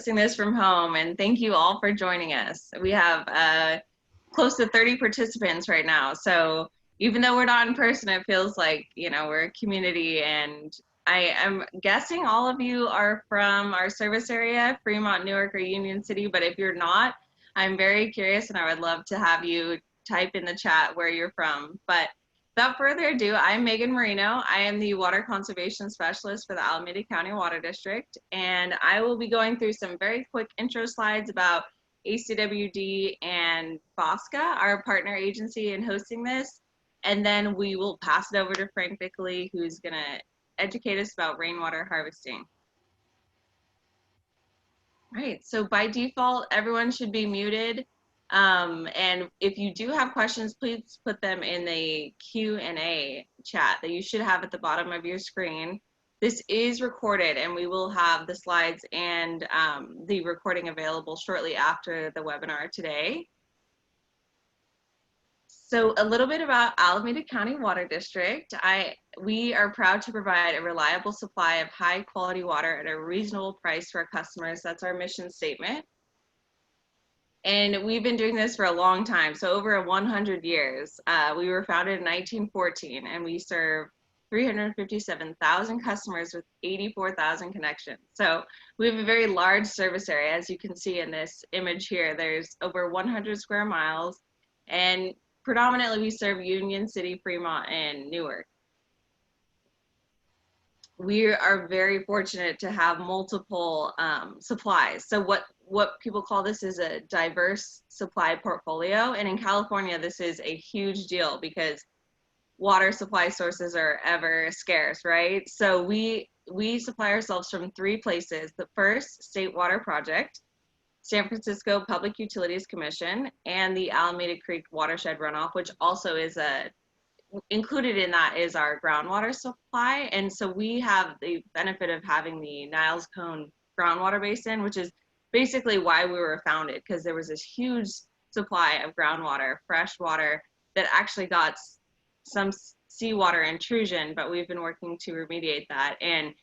hosting this from home, and thank you all for joining us. We have close to 30 participants right now, so even though we're not in person, it feels like, we're a community, and I am guessing all of you are from our service area, Fremont, Newark, or Union City, but if you're not, I'm very curious, and I would love to have you type in the chat where you're from. But without further ado, I'm Megan Marino. I am the Water Conservation Specialist for the Alameda County Water District, and I will be going through some very quick intro slides about ACWD and FOSCA, our partner agency in hosting this, and then we will pass it over to Frank Niccoli, who's going to educate us about rainwater harvesting. All right, so by default, everyone should be muted. And if you do have questions, please put them in the Q&A chat that you should have at the bottom of your screen. This is recorded, and we will have the slides and the recording available shortly after the webinar today. So a little bit about Alameda County Water District. We are proud to provide a reliable supply of high quality water at a reasonable price to our customers. That's our mission statement. And we've been doing this for a long time, so over 100 years. We were founded in 1914, and we serve 357,000 customers with 84,000 connections. So we have a very large service area. As you can see in this image here, there's over 100 square miles, and predominantly we serve Union City, Fremont, and Newark. We are very fortunate to have multiple supplies. So what people call this is a diverse supply portfolio. And in California, this is a huge deal because water supply sources are ever scarce, right? So we supply ourselves from 3 places. The first, State Water Project, San Francisco Public Utilities Commission, and the Alameda Creek Watershed Runoff, which also is included in that is our groundwater supply. And so we have the benefit of having the Niles Cone groundwater basin, which is basically why we were founded, because there was this huge supply of groundwater, fresh water, that actually got some seawater intrusion, but we've been working to remediate that. And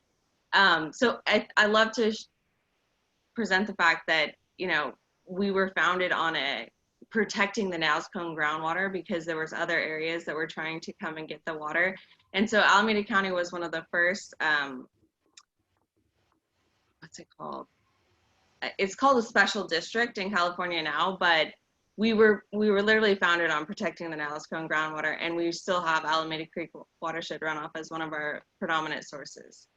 so I love to present the fact that, we were founded on protecting the Niles Cone groundwater because there was other areas that were trying to come and get the water. And so Alameda County was one of the first, what's it called? It's called a special district in California now, but we were literally founded on protecting the Niles Cone groundwater, and we still have Alameda Creek Watershed Runoff as one of our predominant sources.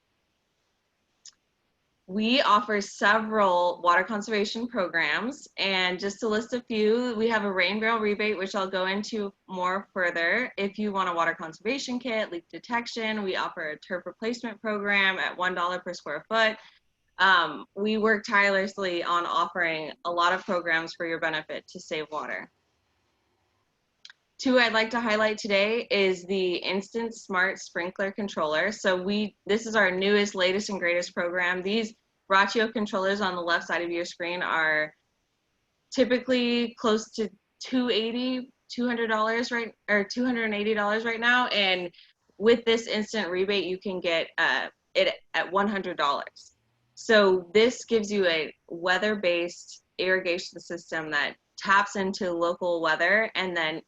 We offer several water conservation programs, and just to list a few, we have a rain barrel rebate, which I'll go into more further. If you want a water conservation kit, leak detection, we offer a turf replacement program at $1 per square foot. We work tirelessly on offering a lot of programs for your benefit to save water. 2 I'd like to highlight today is the Instant Smart Sprinkler Controller. So this is our newest, latest, and greatest program. These Braccio controllers on the left side of your screen are typically close to $280 or $280 right now. And with this instant rebate, you can get it at $100. So this gives you a weather-based irrigation system that taps into local weather and then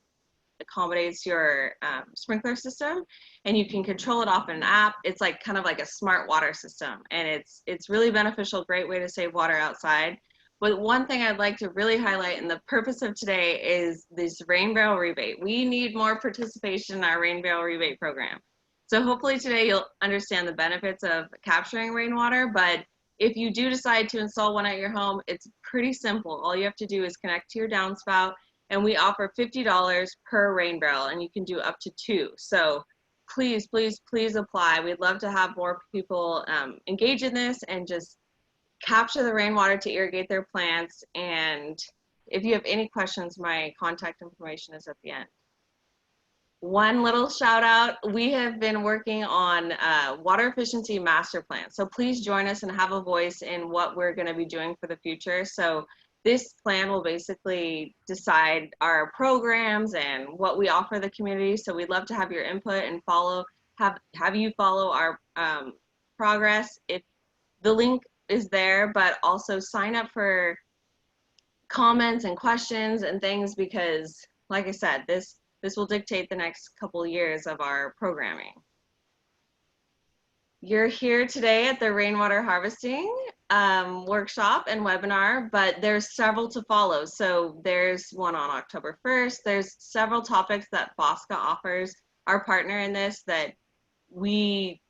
accommodates your sprinkler system, and you can control it off an app. It's kind of like a smart water system, and it's really beneficial, great way to save water outside. But one thing I'd like to really highlight, and the purpose of today, is this rain barrel rebate. We need more participation in our rain barrel rebate program. So hopefully today you'll understand the benefits of capturing rainwater, but if you do decide to install one at your home, it's pretty simple. All you have to do is connect to your downspout, and we offer $50 per rain barrel, and you can do up to 2. So please, please, please apply. We'd love to have more people engage in this and just capture the rainwater to irrigate their plants. And if you have any questions, my contact information is at the end. One little shout out, we have been working on water efficiency master plan. So please join us and have a voice in what we're going to be doing for the future. So this plan will basically decide our programs and what we offer the community. So we'd love to have your input and have you follow our progress. If the link is there, but also sign up for comments and questions and things, because like I said, this will dictate the next couple years of our programming. You're here today at the rainwater harvesting workshop and webinar, but there's several to follow. So there's one on October 1st. There's several topics that Bosca offers, our partner in this, that we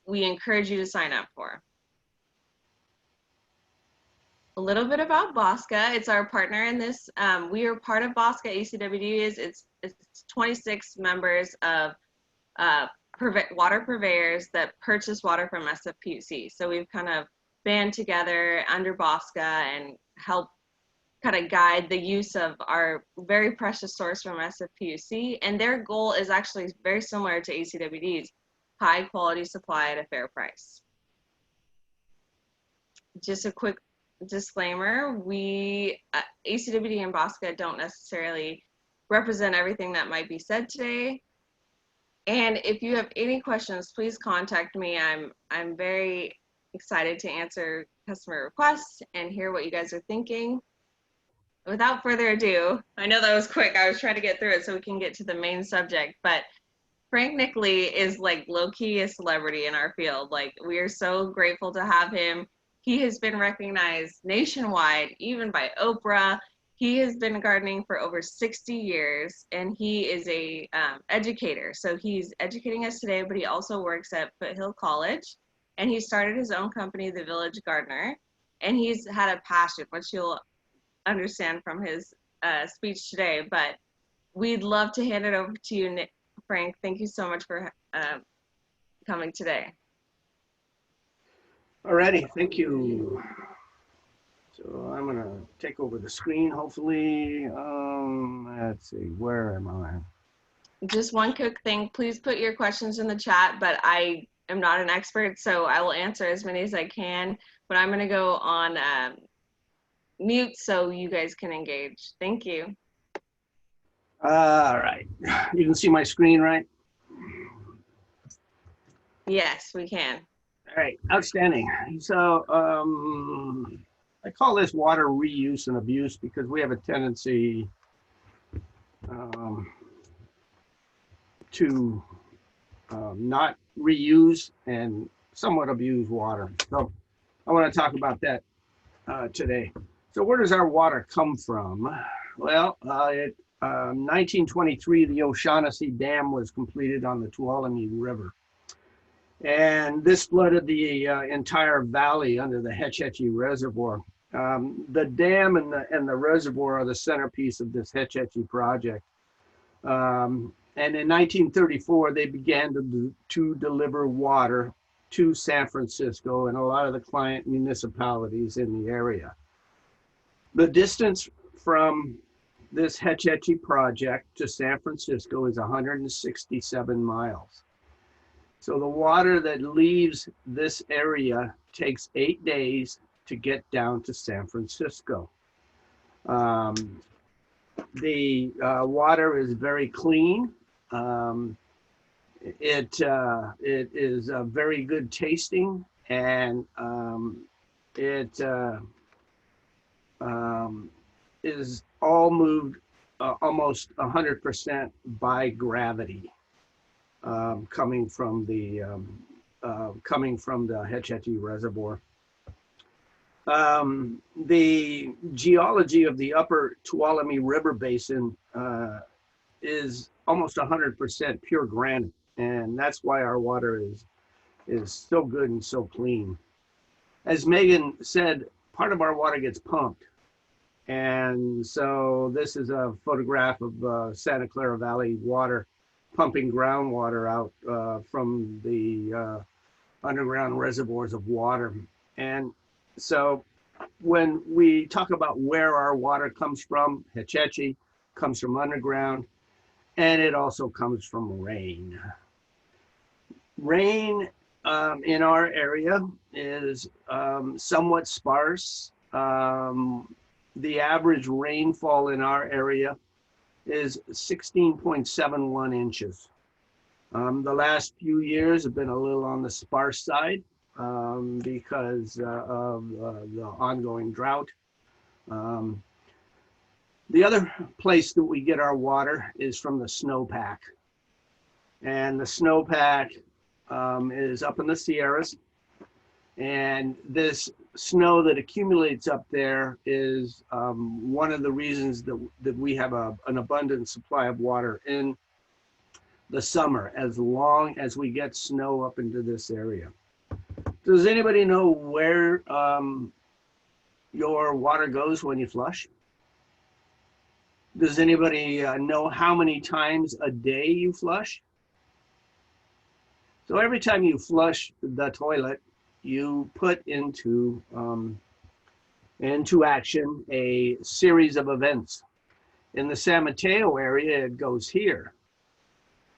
encourage you to sign up for. A little bit about Bosca. It's our partner in this. We are part of Bosca. ACWD is it's 26 members of water purveyors that purchase water from SFPUC. So we've kind of band together under Bosca and help kind of guide the use of our very precious source from SFPUC. And their goal is actually very similar to ACWD's: high quality supply at a fair price. Just a quick disclaimer, ACWD and Bosca don't necessarily represent everything that might be said today. And if you have any questions, please contact me. I'm very excited to answer customer requests and hear what you guys are thinking. Without further ado, I know that was quick. I was trying to get through it so we can get to the main subject, but Frank Niccoli is like low-key a celebrity in our field. Like, we are so grateful to have him. He has been recognized nationwide, even by Oprah. He has been gardening for over 60 years, and he is a educator. So he's educating us today, but he also works at Foothill College, and he started his own company, The Village Gardener, and he's had a passion, which you'll understand from his speech today. But we'd love to hand it over to you, Frank. Thank you so much for coming today. Alrighty, thank you. So I'm gonna take over the screen, hopefully. Let's see, where am I? Just one quick thing, please put your questions in the chat, but I am not an expert, so I will answer as many as I can, but I'm gonna go on mute so you guys can engage. Thank you. All right, you can see my screen, right? Yes, we can. All right, outstanding. So I call this water reuse and abuse because we have a tendency to not reuse and somewhat abuse water. So I want to talk about that today. So where does our water come from? Well, in 1923, the O'Shaughnessy Dam was completed on the Tuolumne River. And this flooded the entire valley under the Hetch Hetchy Reservoir. The dam and the reservoir are the centerpiece of this Hetch Hetchy project. And in 1934, they began to deliver water to San Francisco and a lot of the client municipalities in the area. The distance from this Hetch Hetchy project to San Francisco is 167 miles. So the water that leaves this area takes 8 days to get down to San Francisco. The water is very clean. It is very good tasting, and it is all moved almost 100% by gravity. Coming from the Hetch Hetchy Reservoir. The geology of the upper Tuolumne River Basin is almost 100% pure granite, and that's why our water is so good and so clean. As Megan said, part of our water gets pumped, and so this is a photograph of Santa Clara Valley water pumping groundwater out from the underground reservoirs of water. And so when we talk about where our water comes from, Hetch Hetchy comes from underground, and it also comes from rain. Rain in our area is somewhat sparse. The average rainfall in our area is 16.71 inches. The last few years have been a little on the sparse side. because of the ongoing drought. Um, the other place that we get our water is from the snowpack. And the snowpack is up in the Sierras. And this snow that accumulates up there is one of the reasons that we have an abundant supply of water in the summer, as long as we get snow up into this area. Does anybody know where your water goes when you flush? Does anybody know how many times a day you flush? So every time you flush the toilet, you put into action a series of events. In the San Mateo area, it goes here.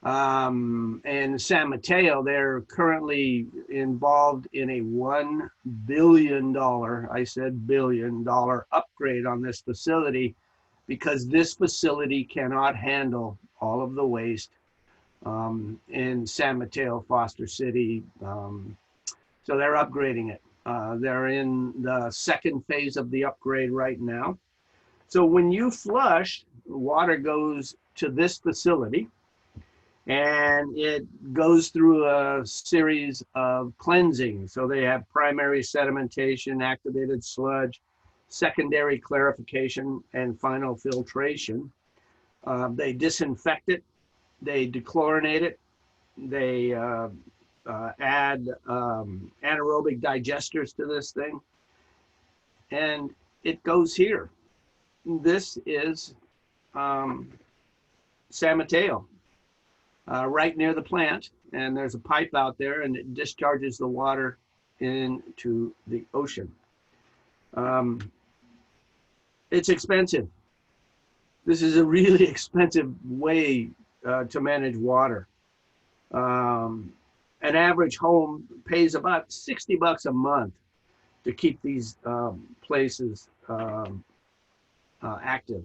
In San Mateo, they're currently involved in a $1 billion, I said billion dollar upgrade on this facility, because this facility cannot handle all of the waste in San Mateo, Foster City. So they're upgrading it. They're in the second phase of the upgrade right now. So when you flush, water goes to this facility, and it goes through a series of cleansing. So they have primary sedimentation, activated sludge, secondary clarification, and final filtration. They disinfect it, they dechlorinate it, they add anaerobic digesters to this thing, and it goes here. This is San Mateo, right near the plant, and there's a pipe out there, and it discharges the water into the ocean. It's expensive. This is a really expensive way to manage water. An average home pays about $60 a month to keep these places active.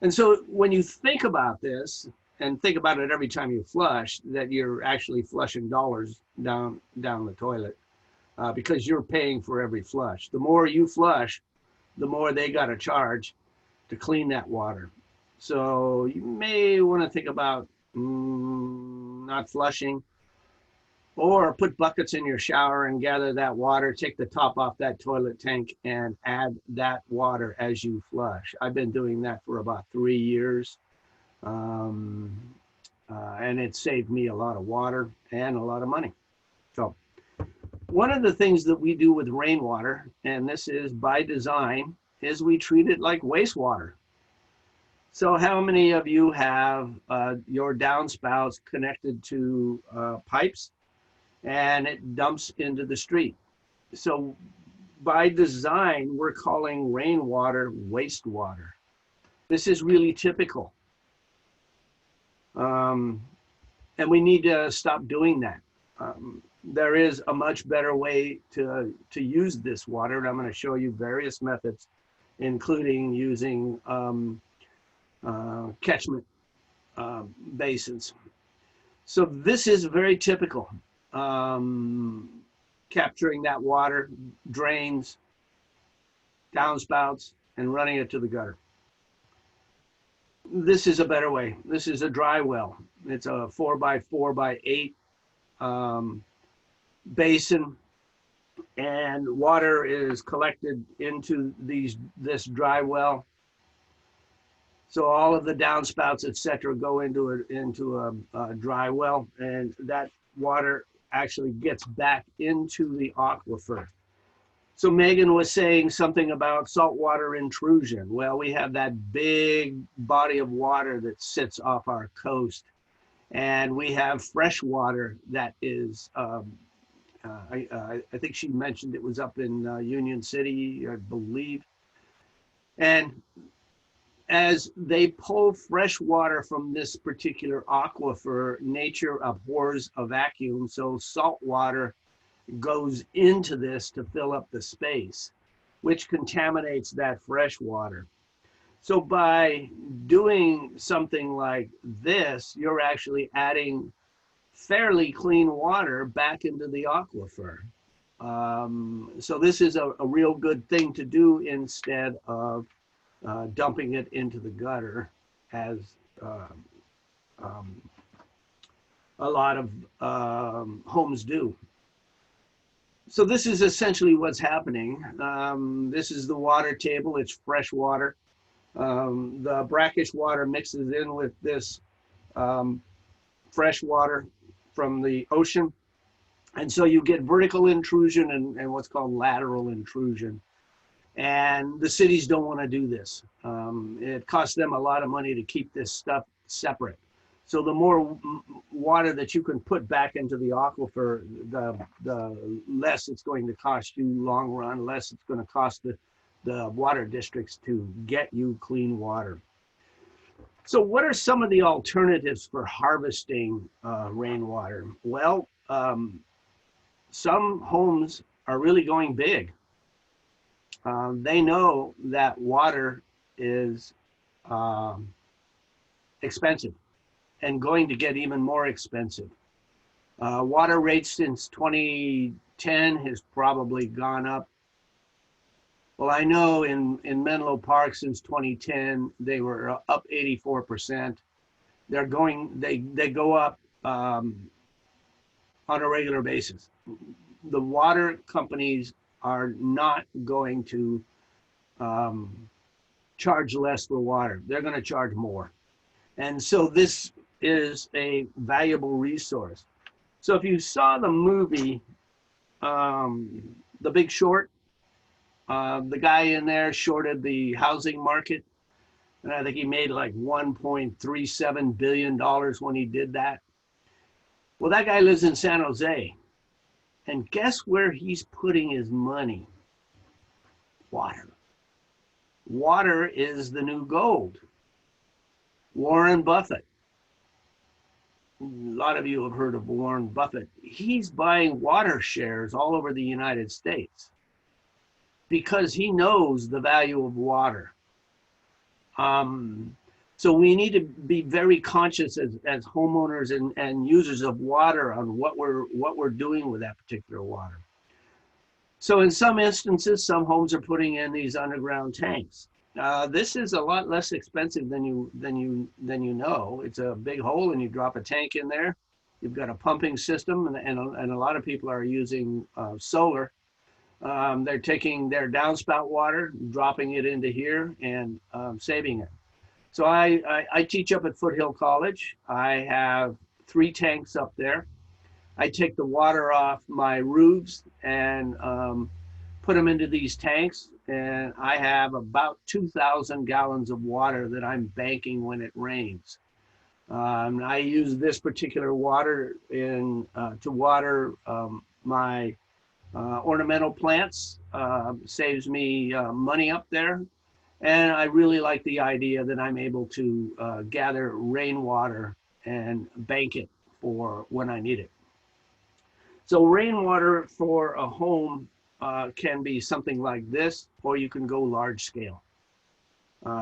And so when you think about this, and think about it every time you flush, that you're actually flushing dollars down the toilet, because you're paying for every flush. The more you flush, the more they got to charge to clean that water. So you may want to think about not flushing, or put buckets in your shower and gather that water, take the top off that toilet tank and add that water as you flush. I've been doing that for about 3 years. And it saved me a lot of water and a lot of money. So one of the things that we do with rainwater, and this is by design, is we treat it like wastewater. So how many of you have your downspouts connected to pipes, and it dumps into the street? So by design, we're calling rainwater wastewater. This is really typical. And we need to stop doing that. There is a much better way to use this water, and I'm going to show you various methods, including using catchment basins. So this is very typical. Capturing that water, drains, downspouts, and running it to the gutter. This is a better way. This is a dry well. It's a 4x4x8 basin, and water is collected into this dry well. So all of the downspouts, etc., go into a dry well, and that water actually gets back into the aquifer. So Megan was saying something about saltwater intrusion. Well, we have that big body of water that sits off our coast, and we have fresh water that is, I think she mentioned it was up in Union City, I believe. And as they pull fresh water from this particular aquifer, nature abhors a vacuum, so salt water goes into this to fill up the space, which contaminates that fresh water. So by doing something like this, you're actually adding fairly clean water back into the aquifer. So this is a real good thing to do instead of dumping it into the gutter as um, a lot of homes do. So this is essentially what's happening. This is the water table. It's fresh water. The brackish water mixes in with this fresh water from the ocean. And so you get vertical intrusion and what's called lateral intrusion. And the cities don't want to do this. It costs them a lot of money to keep this stuff separate. So the more water that you can put back into the aquifer, the less it's going to cost you long run, less it's going to cost the water districts to get you clean water. So what are some of the alternatives for harvesting rainwater? Well, some homes are really going big. They know that water is expensive and going to get even more expensive. Water rates since 2010 has probably gone up. Well, I know in Menlo Park since 2010, they were up 84%. They go up on a regular basis. The water companies are not going to charge less for water. They're going to charge more. And so this is a valuable resource. So if you saw the movie, The Big Short, the guy in there shorted the housing market. And I think he made like $1.37 billion when he did that. Well, that guy lives in San Jose. And guess where he's putting his money? Water. Water is the new gold. Warren Buffett. A lot of you have heard of Warren Buffett. He's buying water shares all over the United States because he knows the value of water. So we need to be very conscious as homeowners and users of water on what we're doing with that particular water. So in some instances, some homes are putting in these underground tanks. This is a lot less expensive than you know. It's a big hole and you drop a tank in there. You've got a pumping system and a lot of people are using solar. They're taking their downspout water, dropping it into here and saving it. So I teach up at Foothill College. I have 3 tanks up there. I take the water off my roofs and put them into these tanks. And I have about 2,000 gallons of water that I'm banking when it rains. I use this particular water to water my ornamental plants. Saves me money up there. And I really like the idea that I'm able to gather rainwater and bank it for when I need it. So rainwater for a home can be something like this, or you can go large scale.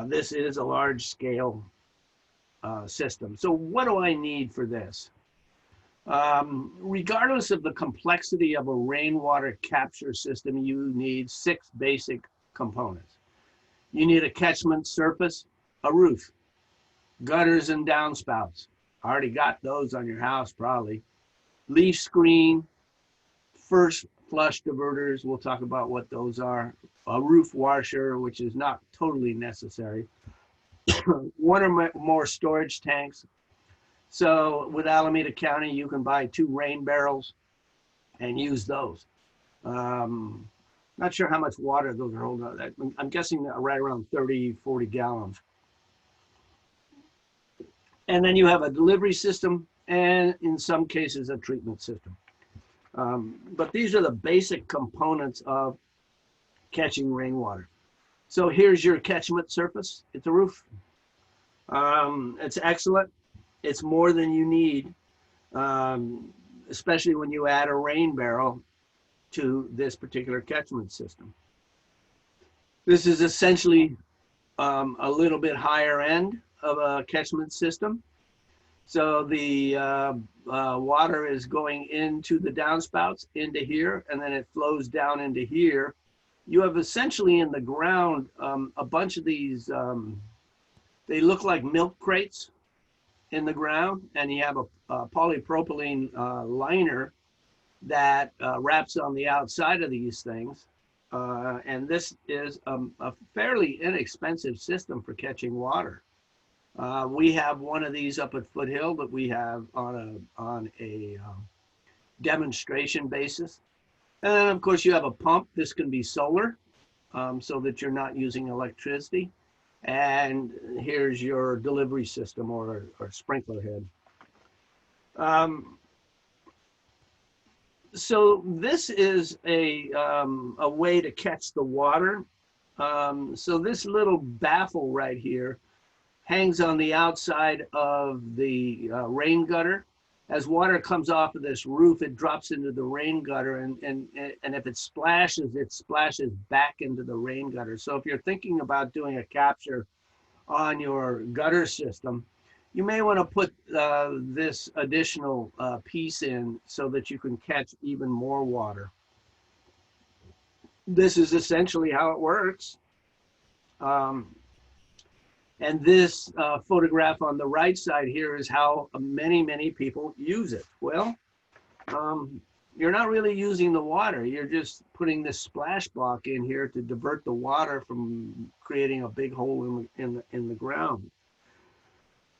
This is a large scale system. So what do I need for this? Regardless of the complexity of a rainwater capture system, you need 6 basic components. You need a catchment surface, a roof, gutters and downspouts. Already got those on your house probably. Leaf screen, first flush diverters, we'll talk about what those are. A roof washer, which is not totally necessary. 1 or more storage tanks. So with Alameda County, you can buy 2 rain barrels and use those. Not sure how much water those are holding. I'm guessing right around 30, 40 gallons. And then you have a delivery system and in some cases a treatment system. But these are the basic components of catching rainwater. So here's your catchment surface. It's a roof. It's excellent. It's more than you need, especially when you add a rain barrel to this particular catchment system. This is essentially a little bit higher end of a catchment system. So the water is going into the downspouts, into here, and then it flows down into here. You have essentially in the ground a bunch of these, they look like milk crates in the ground, and you have a polypropylene liner that wraps on the outside of these things. And this is a fairly inexpensive system for catching water. We have one of these up at Foothill that we have on a demonstration basis. And then of course you have a pump. This can be solar, so that you're not using electricity. And here's your delivery system or sprinkler head. So this is a way to catch the water. So this little baffle right here hangs on the outside of the rain gutter. As water comes off of this roof, it drops into the rain gutter, and if it splashes back into the rain gutter. So if you're thinking about doing a capture on your gutter system, you may want to put this additional piece in so that you can catch even more water. This is essentially how it works. And this photograph on the right side here is how many people use it. Well, you're not really using the water. You're just putting this splash block in here to divert the water from creating a big hole in the ground.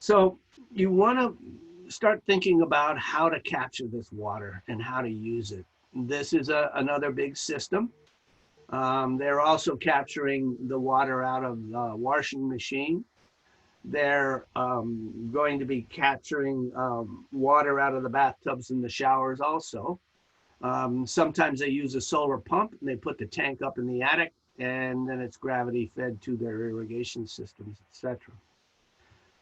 So you want to start thinking about how to capture this water and how to use it. This is another big system. They're also capturing the water out of the washing machine. They're going to be capturing water out of the bathtubs and the showers also. Sometimes they use a solar pump and they put the tank up in the attic, and then it's gravity fed to their irrigation systems, etc.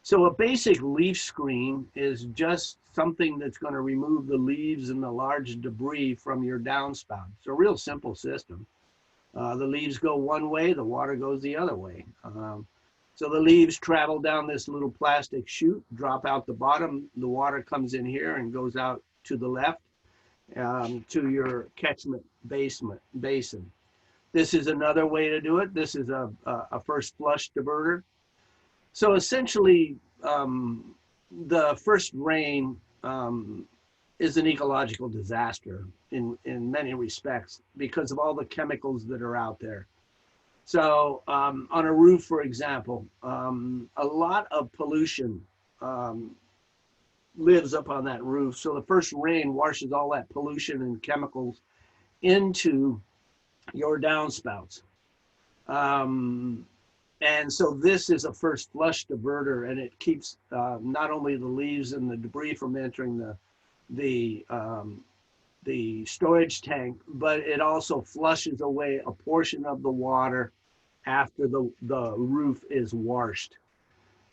So a basic leaf screen is just something that's going to remove the leaves and the large debris from your downspout. It's a real simple system. The leaves go one way, the water goes the other way. So the leaves travel down this little plastic chute, drop out the bottom. The water comes in here and goes out to the left to your catchment basin. This is another way to do it. This is a first flush diverter. So essentially, the first rain is an ecological disaster in many respects because of all the chemicals that are out there. So on a roof, for example, a lot of pollution lives up on that roof. So the first rain washes all that pollution and chemicals into your downspouts. And so this is a first flush diverter, and it keeps not only the leaves and the debris from entering the storage tank, but it also flushes away a portion of the water after the roof is washed.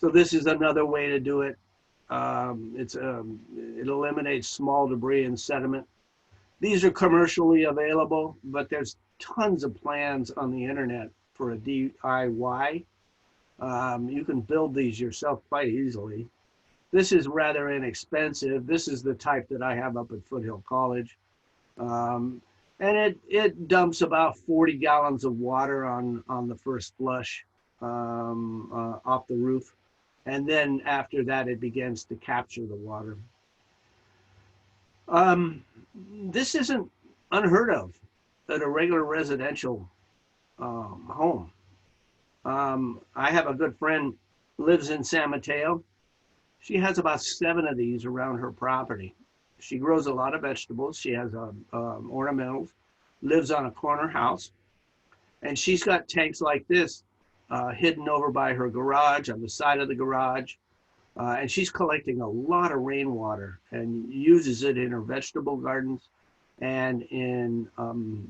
So this is another way to do it. It eliminates small debris and sediment. These are commercially available, but there's tons of plans on the internet for a DIY. You can build these yourself quite easily. This is rather inexpensive. This is the type that I have up at Foothill College. And it dumps about 40 gallons of water on the first flush off the roof. And then after that, it begins to capture the water. This isn't unheard of at a regular residential home. I have a good friend lives in San Mateo. She has about 7 of these around her property. She grows a lot of vegetables. She has ornamentals, lives on a corner house, and she's got tanks like this hidden over by her garage, on the side of the garage, and she's collecting a lot of rainwater and uses it in her vegetable gardens and in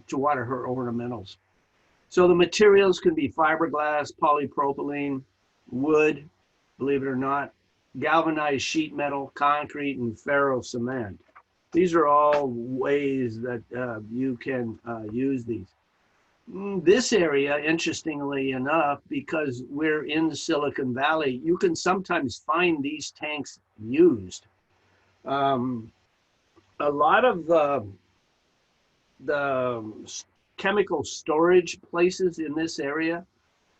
to water her ornamentals. So the materials can be fiberglass, polypropylene, wood, believe it or not, galvanized sheet metal, concrete, and ferro cement. These are all ways that you can use these. This area, interestingly enough, because we're in the Silicon Valley, you can sometimes find these tanks used. Um, a lot of the chemical storage places in this area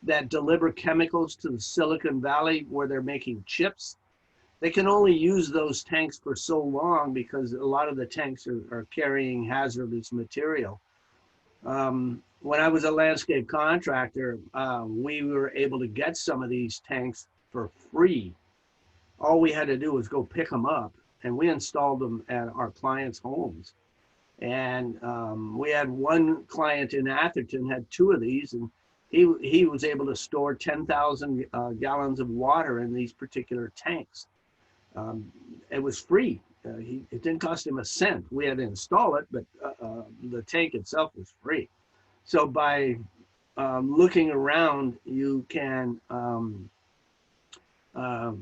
that deliver chemicals to the Silicon Valley where they're making chips, they can only use those tanks for so long because a lot of the tanks are carrying hazardous material. When I was a landscape contractor, we were able to get some of these tanks for free. All we had to do was go pick them up, and we installed them at our clients' homes. And we had one client in Atherton had two of these, and he was able to store 10,000 gallons of water in these particular tanks. It was free. It didn't cost him a cent. We had to install it, but the tank itself was free. So by looking around, you can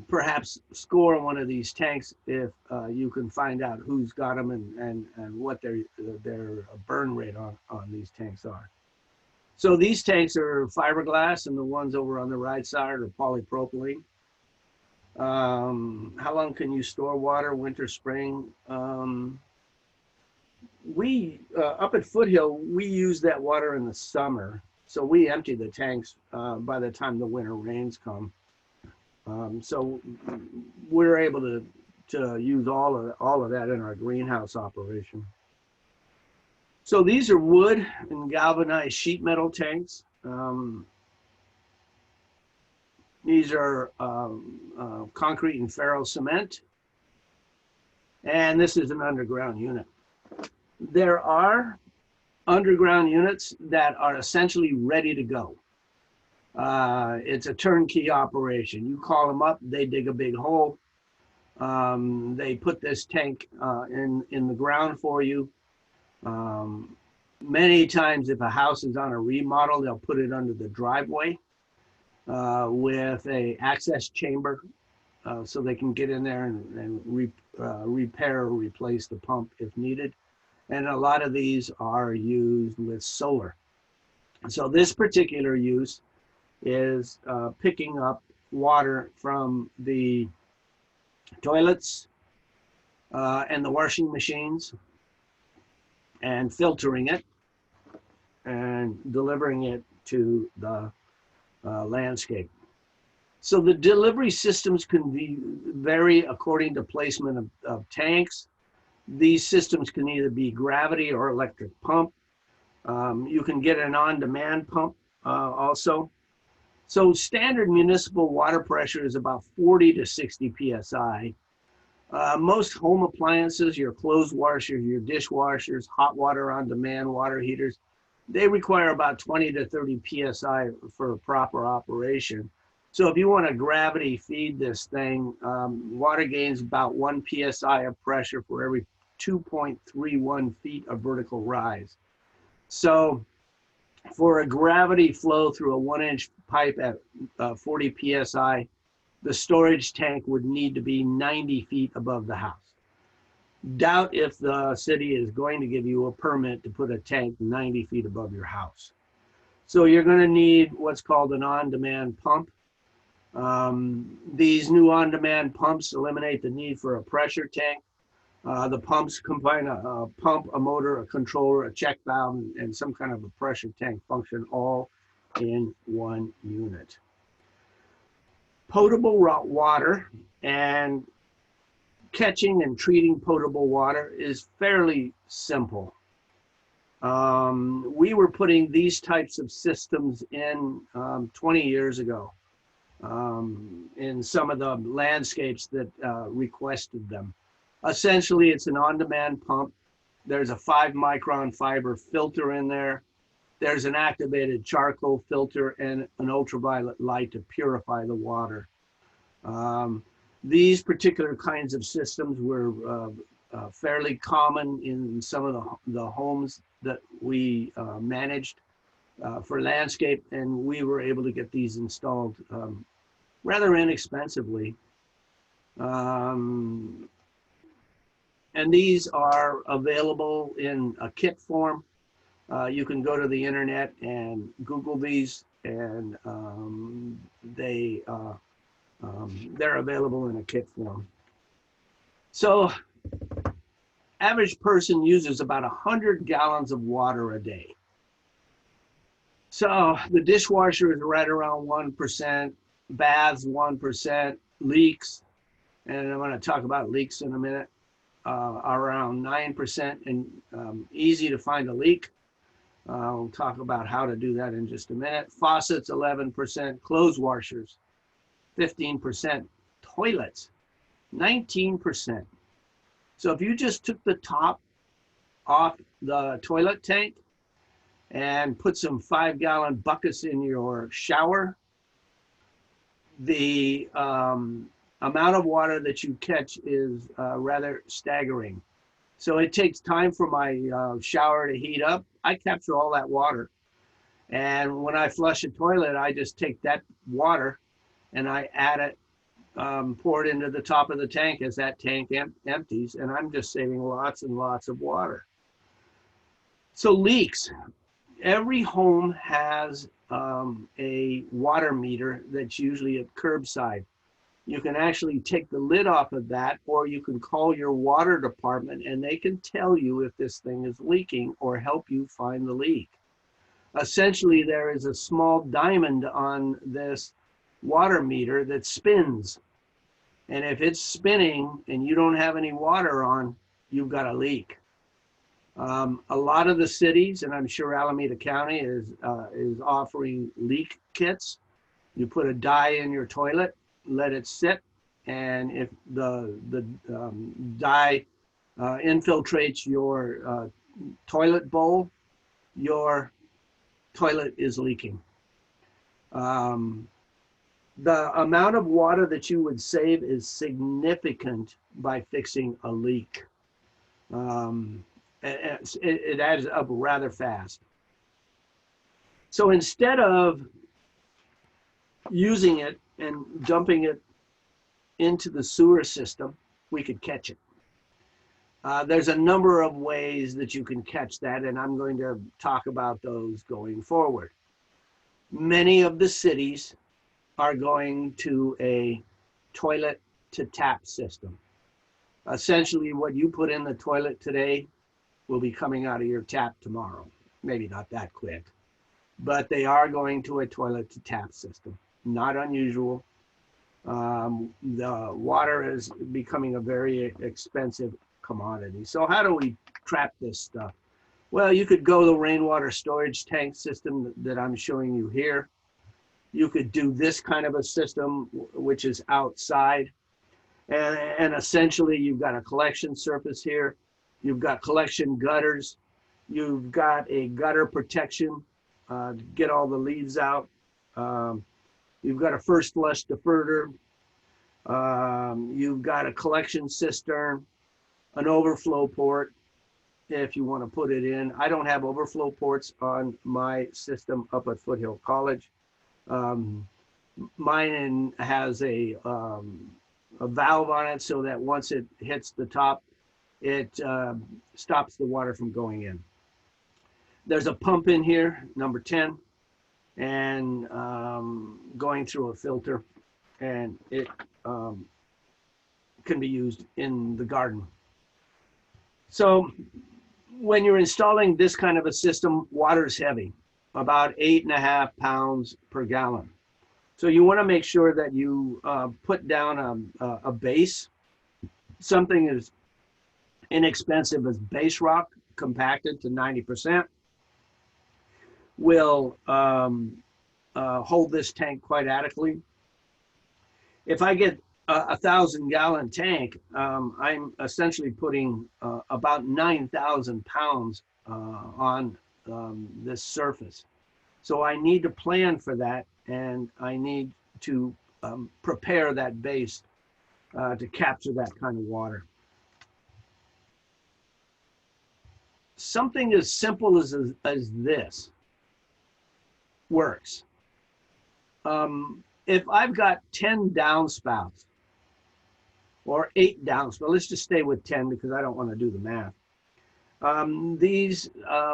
perhaps score one of these tanks if you can find out who's got them and what their burn rate on these tanks are. So these tanks are fiberglass, and the ones over on the right side are polypropylene. How long can you store water, winter, spring? We up at Foothill, we use that water in the summer, so we empty the tanks by the time the winter rains come. So we're able to use all of that in our greenhouse operation. So these are wood and galvanized sheet metal tanks. These are concrete and ferro cement, and this is an underground unit. There are underground units that are essentially ready to go. It's a turnkey operation. You call them up, they dig a big hole. They put this tank in the ground for you. Many times if a house is on a remodel, they'll put it under the driveway with a access chamber so they can get in there and repair or replace the pump if needed. And a lot of these are used with solar. So this particular use is picking up water from the toilets and the washing machines and filtering it and delivering it to the landscape. So the delivery systems can vary according to placement of tanks. These systems can either be gravity or electric pump. You can get an on-demand pump also. So standard municipal water pressure is about 40 to 60 PSI. Most home appliances, your clothes washers, your dishwashers, hot water on-demand water heaters, they require about 20 to 30 PSI for proper operation. So if you want to gravity feed this thing, water gains about 1 PSI of pressure for every 2.31 feet of vertical rise. So for a gravity flow through a 1-inch pipe at 40 PSI, the storage tank would need to be 90 feet above the house. Doubt if the city is going to give you a permit to put a tank 90 feet above your house. So you're going to need what's called an on-demand pump. These new on-demand pumps eliminate the need for a pressure tank. The pumps combine a pump, a motor, a controller, a check valve, and some kind of a pressure tank function all in one unit. Potable water and catching and treating potable water is fairly simple. We were putting these types of systems in 20 years ago in some of the landscapes that requested them. Essentially, it's an on-demand pump. There's a 5-micron fiber filter in there. There's an activated charcoal filter and an ultraviolet light to purify the water. These particular kinds of systems were fairly common in some of the homes that we managed for landscape, and we were able to get these installed rather inexpensively. And these are available in a kit form. You can go to the internet and Google these, and they're available in a kit form. So average person uses about 100 gallons of water a day. So the dishwasher is right around 1%, baths 1%, leaks, and I'm going to talk about leaks in a minute, around 9%, and easy to find a leak. We'll talk about how to do that in just a minute. Faucets 11%, clothes washers 15%, toilets 19%. So if you just took the top off the toilet tank and put some 5-gallon buckets in your shower, the amount of water that you catch is rather staggering. So it takes time for my shower to heat up. I capture all that water. And when I flush a toilet, I just take that water and I add it, pour it into the top of the tank as that tank empties, and I'm just saving lots and lots of water. So leaks. Every home has a water meter that's usually at curbside. You can actually take the lid off of that, or you can call your water department and they can tell you if this thing is leaking or help you find the leak. Essentially, there is a small diamond on this water meter that spins. And if it's spinning and you don't have any water on, you've got a leak. A lot of the cities, and I'm sure Alameda County is offering leak kits. You put a dye in your toilet, let it sit, and if the dye infiltrates your toilet bowl, your toilet is leaking. The amount of water that you would save is significant by fixing a leak. It adds up rather fast. So instead of using it and dumping it into the sewer system, we could catch it. There's a number of ways that you can catch that, and I'm going to talk about those going forward. Many of the cities are going to a toilet to tap system. Essentially, what you put in the toilet today will be coming out of your tap tomorrow. Maybe not that quick, but they are going to a toilet to tap system. Not unusual. The water is becoming a very expensive commodity. So how do we trap this stuff? Well, you could go the rainwater storage tank system that I'm showing you here. You could do this kind of a system, which is outside. And essentially, you've got a collection surface here. You've got collection gutters. You've got a gutter protection to get all the leaves out. You've got a first flush diverter. You've got a collection cistern, an overflow port, if you want to put it in. I don't have overflow ports on my system up at Foothill College. Mine has a valve on it so that once it hits the top, it stops the water from going in. There's a pump in here, number 10, and going through a filter, and it can be used in the garden. So when you're installing this kind of a system, water's heavy, about 8.5 pounds per gallon. So you want to make sure that you put down a base, something as inexpensive as base rock, compacted to 90%, will hold this tank quite adequately. If I get a 1,000-gallon tank, I'm essentially putting about 9,000 pounds on this surface. So I need to plan for that, and I need to prepare that base to capture that kind of water. Something as simple as this works. If I've got 10 downspouts or 8 downspouts, let's just stay with 10 because I don't want to do the math. These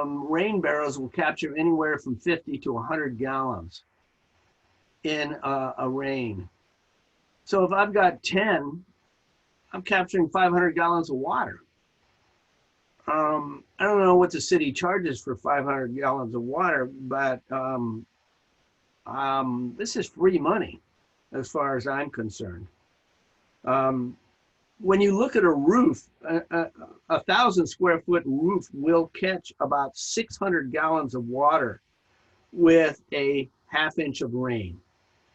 rain barrels will capture anywhere from 50 to 100 gallons in a rain. So if I've got 10, I'm capturing 500 gallons of water. I don't know what the city charges for 500 gallons of water, but this is free money as far as I'm concerned. When you look at a roof, a 1,000 square foot roof will catch about 600 gallons of water with a ½ inch of rain.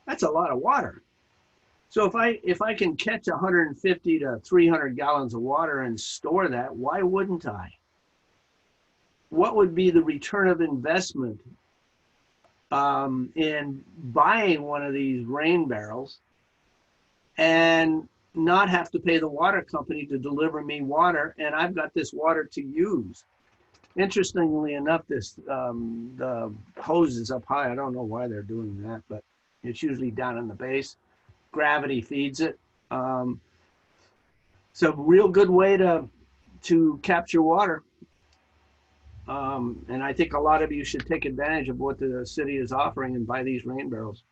That's a lot of water. So if I can catch 150 to 300 gallons of water and store that, why wouldn't I? What would be the return of investment in buying one of these rain barrels and not have to pay the water company to deliver me water, and I've got this water to use? Interestingly enough, the hose is up high. I don't know why they're doing that, but it's usually down in the base. Gravity feeds it. It's a real good way to capture water. And I think a lot of you should take advantage of what the city is offering and buy these rain barrels.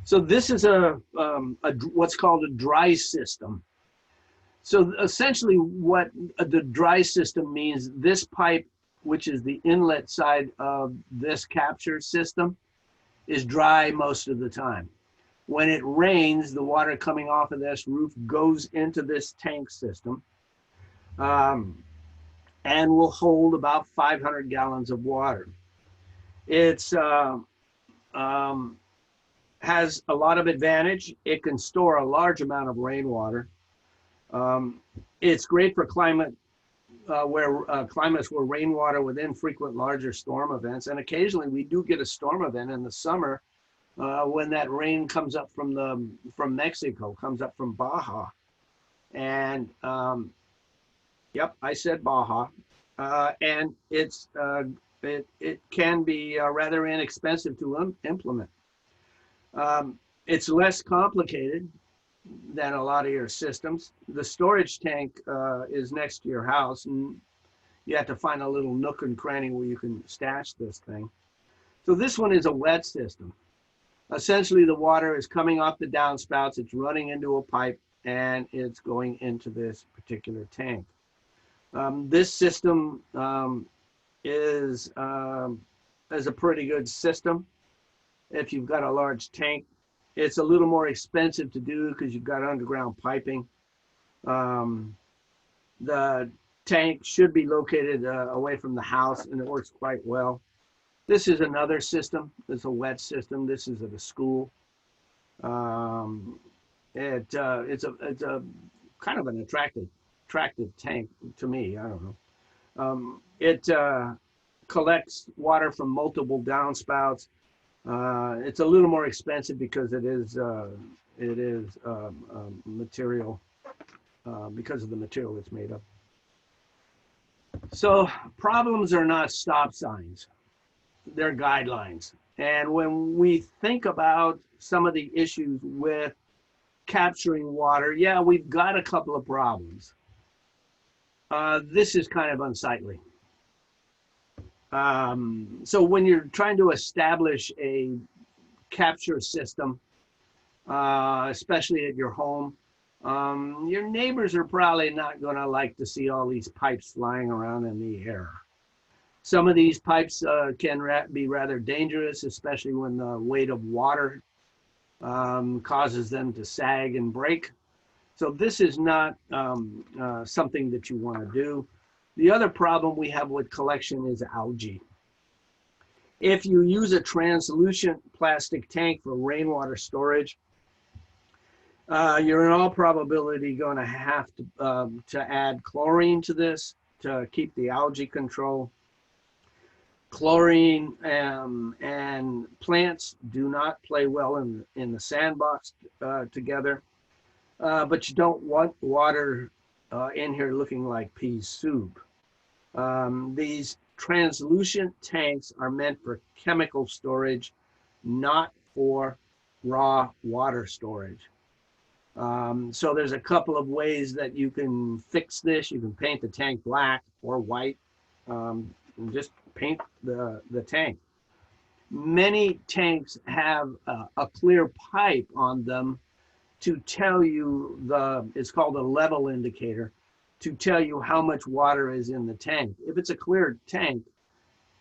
So this is what's called a dry system. So essentially what the dry system means, this pipe, which is the inlet side of this capture system, is dry most of the time. When it rains, the water coming off of this roof goes into this tank system and will hold about 500 gallons of water. It's has a lot of advantage. It can store a large amount of rainwater. It's great for climates where rainwater with infrequent larger storm events, and occasionally we do get a storm event in the summer when that rain comes up from Mexico, comes up from Baja, and yep, I said Baja, and it can be rather inexpensive to implement. It's less complicated than a lot of your systems. The storage tank is next to your house, and you have to find a little nook and cranny where you can stash this thing. So this one is a wet system. Essentially, the water is coming off the downspouts, it's running into a pipe, and it's going into this particular tank. This system is a pretty good system. If you've got a large tank, it's a little more expensive to do because you've got underground piping. The tank should be located away from the house, and it works quite well. This is another system. It's a wet system. This is at a school. It's a kind of an attractive tank to me. I don't know. It collects water from multiple downspouts. It's a little more expensive because it is material because of the material it's made of. So problems are not stop signs. They're guidelines. And when we think about some of the issues with capturing water, yeah, we've got a couple of problems. This is kind of unsightly. So when you're trying to establish a capture system, especially at your home, your neighbors are probably not going to like to see all these pipes flying around in the air. Some of these pipes can be rather dangerous, especially when the weight of water causes them to sag and break. So this is not something that you want to do. The other problem we have with collection is algae. If you use a translucent plastic tank for rainwater storage, you're in all probability going to have to add chlorine to this to keep the algae control. Chlorine and plants do not play well in the sandbox together, but you don't want water in here looking like pea soup. These translucent tanks are meant for chemical storage, not for raw water storage. So there's a couple of ways that you can fix this. You can paint the tank black or white, and just paint the tank. Many tanks have a clear pipe on them to tell you it's called a level indicator, to tell you how much water is in the tank. If it's a clear tank,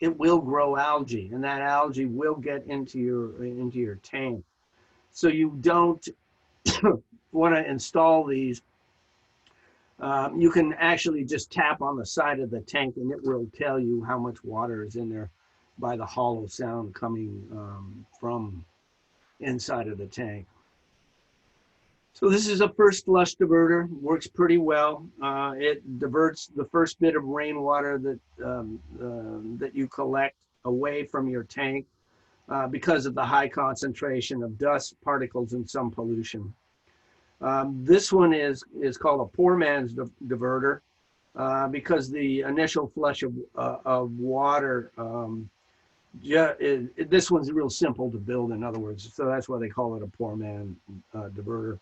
it will grow algae, and that algae will get into your tank. So you don't want to install these. You can actually just tap on the side of the tank, and it will tell you how much water is in there by the hollow sound coming from inside of the tank. So this is a first flush diverter, works pretty well. It diverts the first bit of rainwater that you collect away from your tank because of the high concentration of dust particles and some pollution. This one is called a poor man's diverter because the initial flush of water, this one's real simple to build, in other words, so that's why they call it a poor man diverter.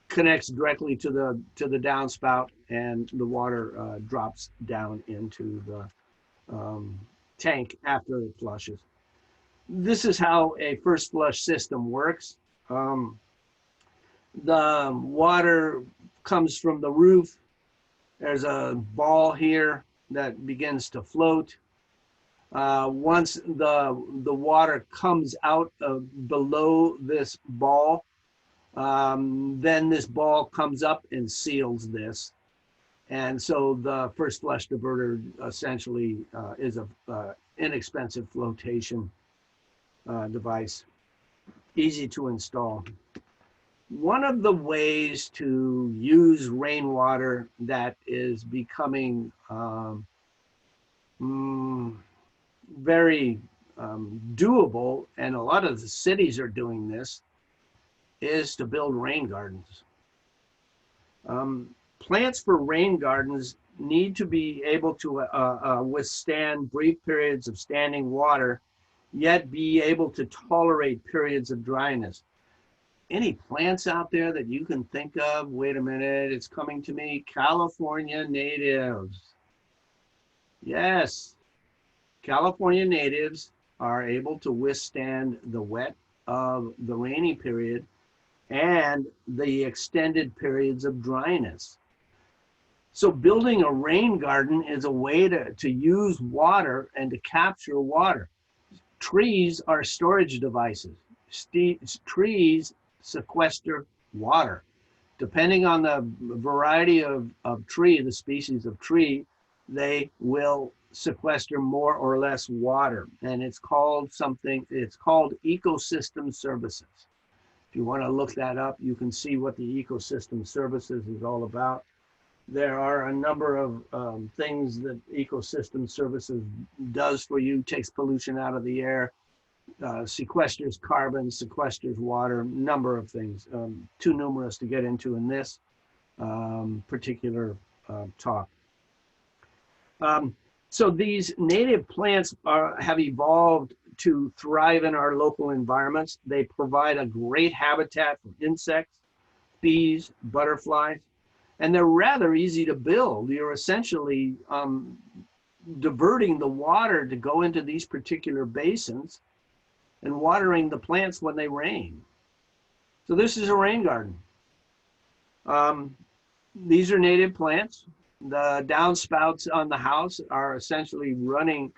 Connects directly to the downspout, and the water drops down into the tank after it flushes. This is how a first flush system works. The water comes from the roof. There's a ball here that begins to float. Once the water comes out of below this ball, then this ball comes up and seals this. And so the first flush diverter essentially is a inexpensive flotation device, easy to install. One of the ways to use rainwater that is becoming very doable, and a lot of the cities are doing this, is to build rain gardens. Plants for rain gardens need to be able to withstand brief periods of standing water, yet be able to tolerate periods of dryness. Any plants out there that you can think of? Wait a minute, it's coming to me. California natives. Yes, California natives are able to withstand the wet of the rainy period and the extended periods of dryness. So building a rain garden is a way to use water and to capture water. Trees are storage devices. Trees sequester water. Depending on the variety of tree, the species of tree, they will sequester more or less water. And it's called ecosystem services. If you want to look that up, you can see what the ecosystem services is all about. There are a number of things that ecosystem services does for you, takes pollution out of the air, sequesters carbon, sequesters water, number of things, too numerous to get into in this particular talk. So these native plants have evolved to thrive in our local environments. They provide a great habitat for insects, bees, butterflies, and they're rather easy to build. You're essentially diverting the water to go into these particular basins and watering the plants when they rain. So this is a rain garden. These are native plants. The downspouts on the house are essentially running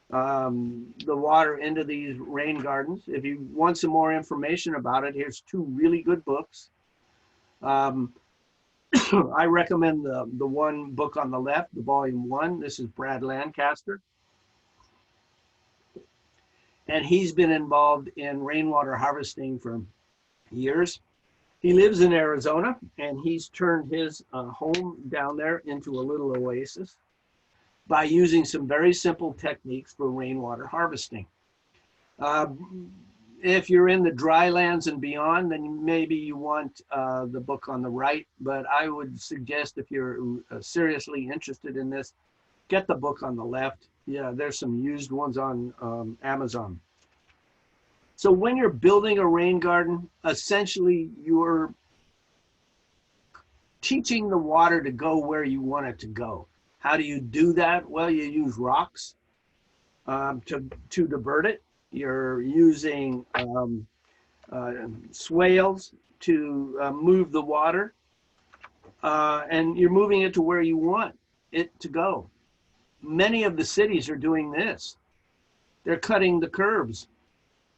the water into these rain gardens. If you want some more information about it, here's two really good books. I recommend the one book on the left, the volume 1. This is Brad Lancaster. And he's been involved in rainwater harvesting for years. He lives in Arizona, and he's turned his home down there into a little oasis by using some very simple techniques for rainwater harvesting. If you're in the dry lands and beyond, then maybe you want the book on the right, but I would suggest if you're seriously interested in this, get the book on the left. Yeah, there's some used ones on Amazon. So when you're building a rain garden, essentially you're teaching the water to go where you want it to go. How do you do that? Well, you use rocks to divert it. You're using swales to move the water, and you're moving it to where you want it to go. Many of the cities are doing this. They're cutting the curbs.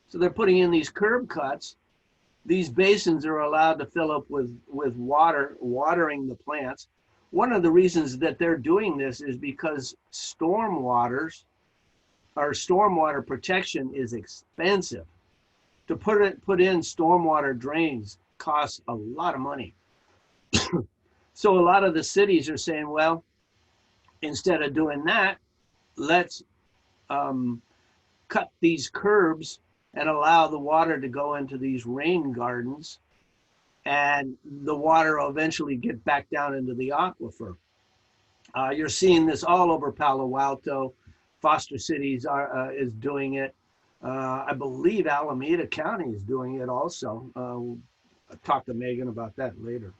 So they're putting in these curb cuts. These basins are allowed to fill up with water, watering the plants. One of the reasons that they're doing this is because stormwater protection is expensive. To put in stormwater drains costs a lot of money. So a lot of the cities are saying, well, instead of doing that, let's cut these curbs and allow the water to go into these rain gardens, and the water will eventually get back down into the aquifer. You're seeing this all over Palo Alto. Foster Cities is doing it. I believe Alameda County is doing it also. I'll talk to Megan about that later.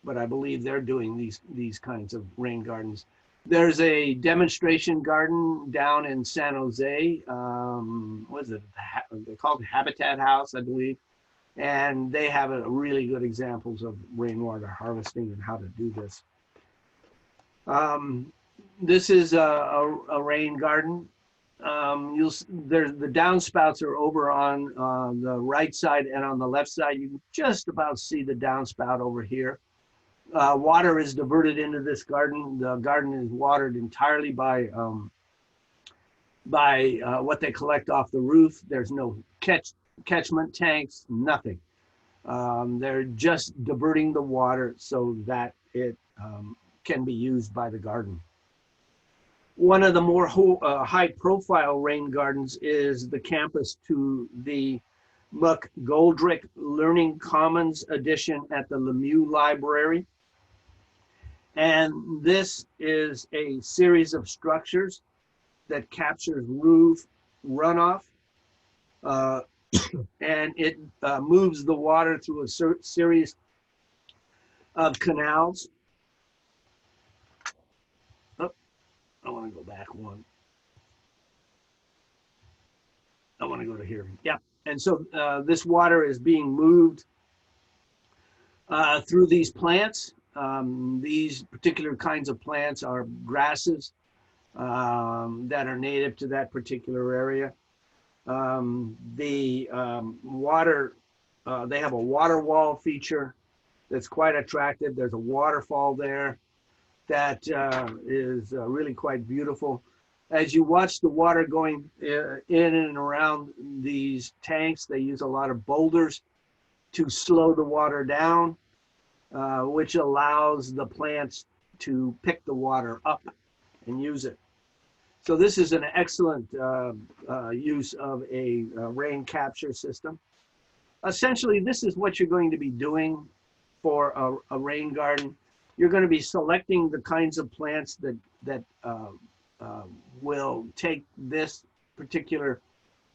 But I believe they're doing these kinds of rain gardens. There's a demonstration garden down in San Jose. What is it? They're called Habitat House, I believe. And they have really good examples of rainwater harvesting and how to do this. This is a rain garden. The downspouts are over on the right side, and on the left side, you can just about see the downspout over here. Water is diverted into this garden. The garden is watered entirely by what they collect off the roof. There's no catchment tanks, nothing. They're just diverting the water so that it can be used by the garden. One of the more high-profile rain gardens is the campus to the McGoldrick Learning Commons addition at the Lemieux Library. And this is a series of structures that captures roof runoff, and it moves the water through a series of canals. Oh, I want to go back one. I want to go to here. Yeah, and so this water is being moved through these plants. These particular kinds of plants are grasses that are native to that particular area. Water, they have a water wall feature that's quite attractive. There's a waterfall there that is really quite beautiful. As you watch the water going in and around these tanks, they use a lot of boulders to slow the water down, which allows the plants to pick the water up and use it. So this is an excellent use of a rain capture system. Essentially, this is what you're going to be doing for a rain garden. You're going to be selecting the kinds of plants that will take this particular,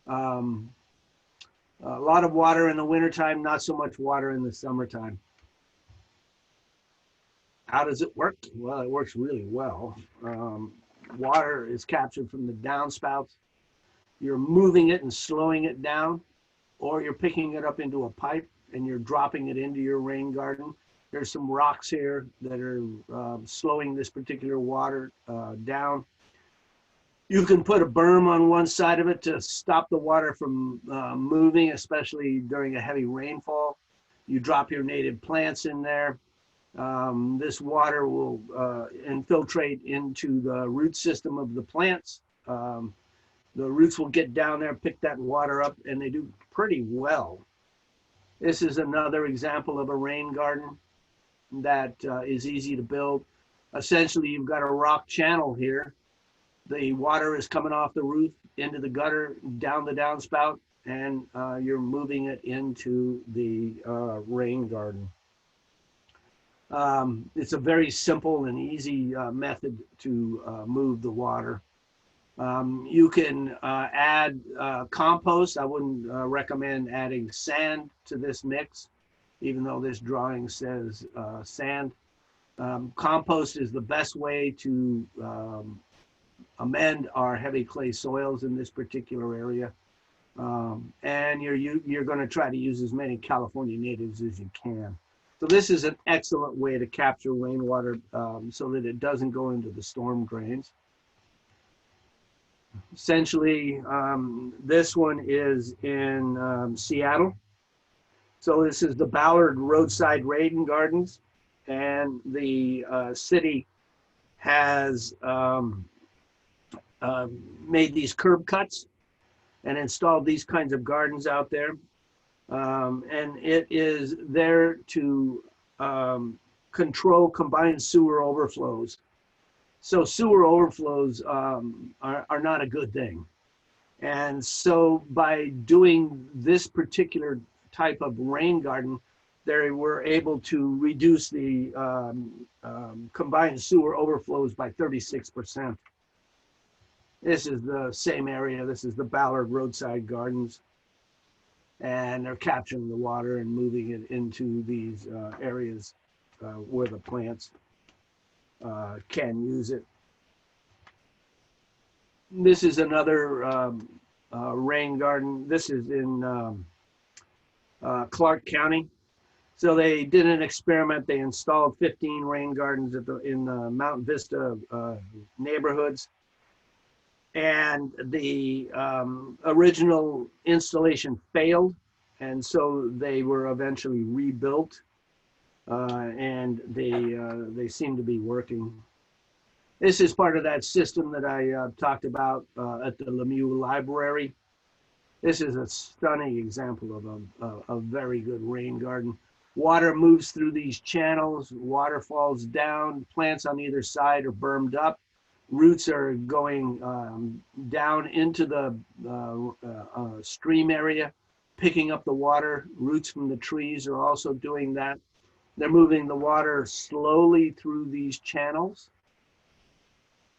a lot of water in the wintertime, not so much water in the summertime. How does it work? Well, it works really well. Water is captured from the downspouts. You're moving it and slowing it down, or you're picking it up into a pipe and you're dropping it into your rain garden. There's some rocks here that are slowing this particular water down. You can put a berm on one side of it to stop the water from moving, especially during a heavy rainfall. You drop your native plants in there. This water will infiltrate into the root system of the plants. The roots will get down there, pick that water up, and they do pretty well. This is another example of a rain garden that is easy to build. Essentially, you've got a rock channel here. The water is coming off the roof into the gutter, down the downspout, and you're moving it into the rain garden. It's a very simple and easy method to move the water. You can add compost. I wouldn't recommend adding sand to this mix. even though this drawing says sand. Compost is the best way to amend our heavy clay soils in this particular area. And you're going to try to use as many California natives as you can. So this is an excellent way to capture rainwater so that it doesn't go into the storm drains. Essentially, this one is in Seattle. So this is the Ballard Roadside Rain Gardens, and the city has made these curb cuts and installed these kinds of gardens out there. And it is there to control combined sewer overflows. So sewer overflows are not a good thing. And so by doing this particular type of rain garden, they were able to reduce the combined sewer overflows by 36%. This is the same area. This is the Ballard Roadside Gardens. And they're capturing the water and moving it into these areas where the plants can use it. This is another rain garden. This is in Clark County. So they did an experiment. They installed 15 rain gardens in the Mount Vista neighborhoods. And the original installation failed, and so they were eventually rebuilt, and they seem to be working. This is part of that system that I talked about at the Lemieux Library. This is a stunning example of a very good rain garden. Water moves through these channels, water falls down, plants on either side are bermed up. Roots are going down into the stream area, picking up the water. Roots from the trees are also doing that. They're moving the water slowly through these channels,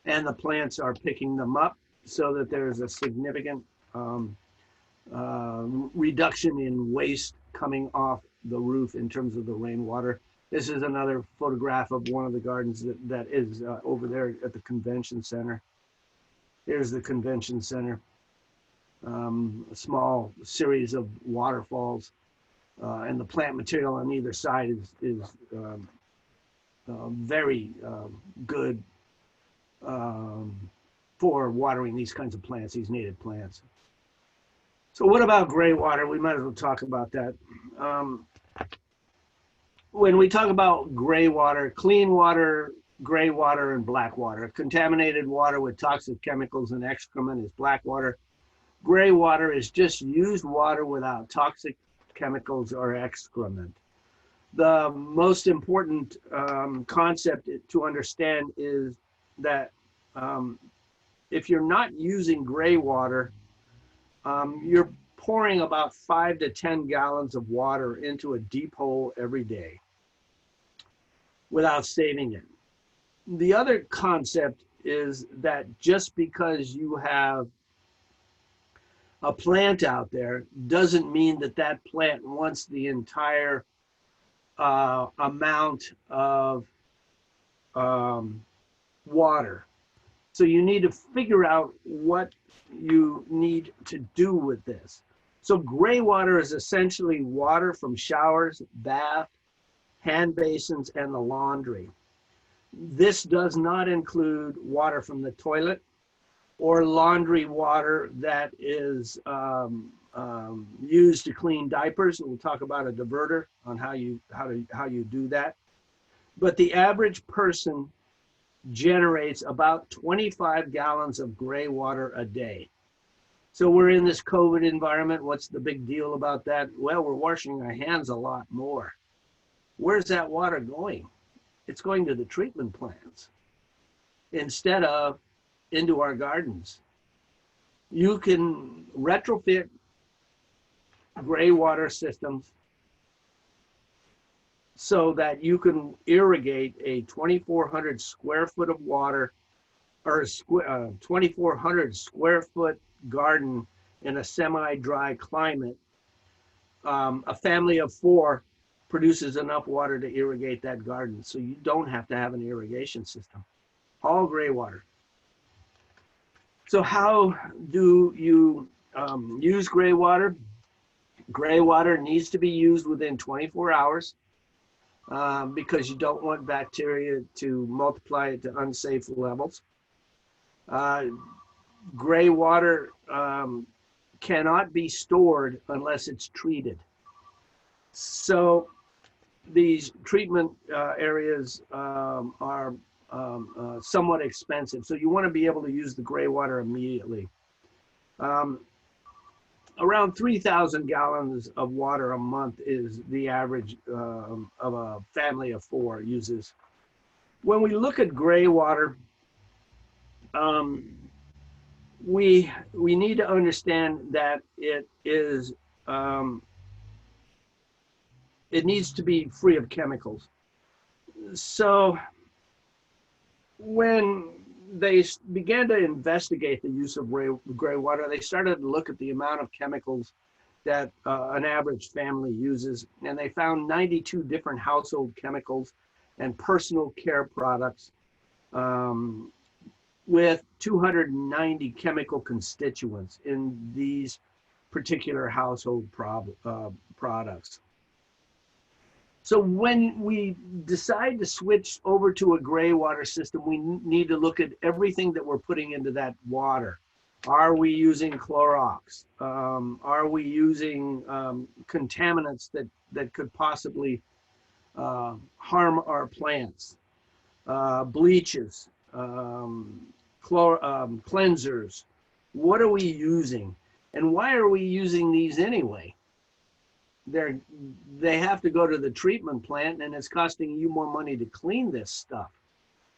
and the plants are picking them up so that there's a significant reduction in waste coming off the roof in terms of the rainwater. This is another photograph of one of the gardens that is over there at the convention center. Here's the convention center. A small series of waterfalls, and the plant material on either side is very good for watering these kinds of plants, these native plants. So what about Greywater? We might as well talk about that. When we talk about Greywater, clean water, gray water, and black water. Contaminated water with toxic chemicals and excrement is black water. Gray water is just used water without toxic chemicals or excrement. The most important concept to understand is that if you're not using gray water, you're pouring about 5 to 10 gallons of water into a deep hole every day without saving it. The other concept is that just because you have a plant out there doesn't mean that that plant wants the entire amount of water. So you need to figure out what you need to do with this. So gray water is essentially water from showers, bath, hand basins, and the laundry. This does not include water from the toilet or laundry water that is used to clean diapers. And we'll talk about a diverter on how you do that. But the average person generates about 25 gallons of gray water a day. So we're in this COVID environment. What's the big deal about that? Well, we're washing our hands a lot more. Where's that water going? It's going to the treatment plants instead of into our gardens. You can retrofit gray water systems so that you can irrigate a 2,400 square foot of water or a 2,400 square foot garden in a semi-dry climate. A family of 4 produces enough water to irrigate that garden. So you don't have to have an irrigation system. All gray water. So how do you use gray water? Gray water needs to be used within 24 hours because you don't want bacteria to multiply to unsafe levels. Gray water cannot be stored unless it's treated. So these treatment areas are somewhat expensive. So you want to be able to use the gray water immediately. Around 3,000 gallons of water a month is the average of a family of 4 uses. When we look at gray water, we need to understand that it is it needs to be free of chemicals. So when they began to investigate the use of gray water, they started to look at the amount of chemicals that an average family uses, and they found 92 different household chemicals and personal care products with 290 chemical constituents in these particular household products. So when we decide to switch over to a gray water system, we need to look at everything that we're putting into that water. Are we using Clorox? Are we using contaminants that could possibly harm our plants? Bleaches, cleansers. What are we using? And why are we using these anyway? They have to go to the treatment plant, and it's costing you more money to clean this stuff.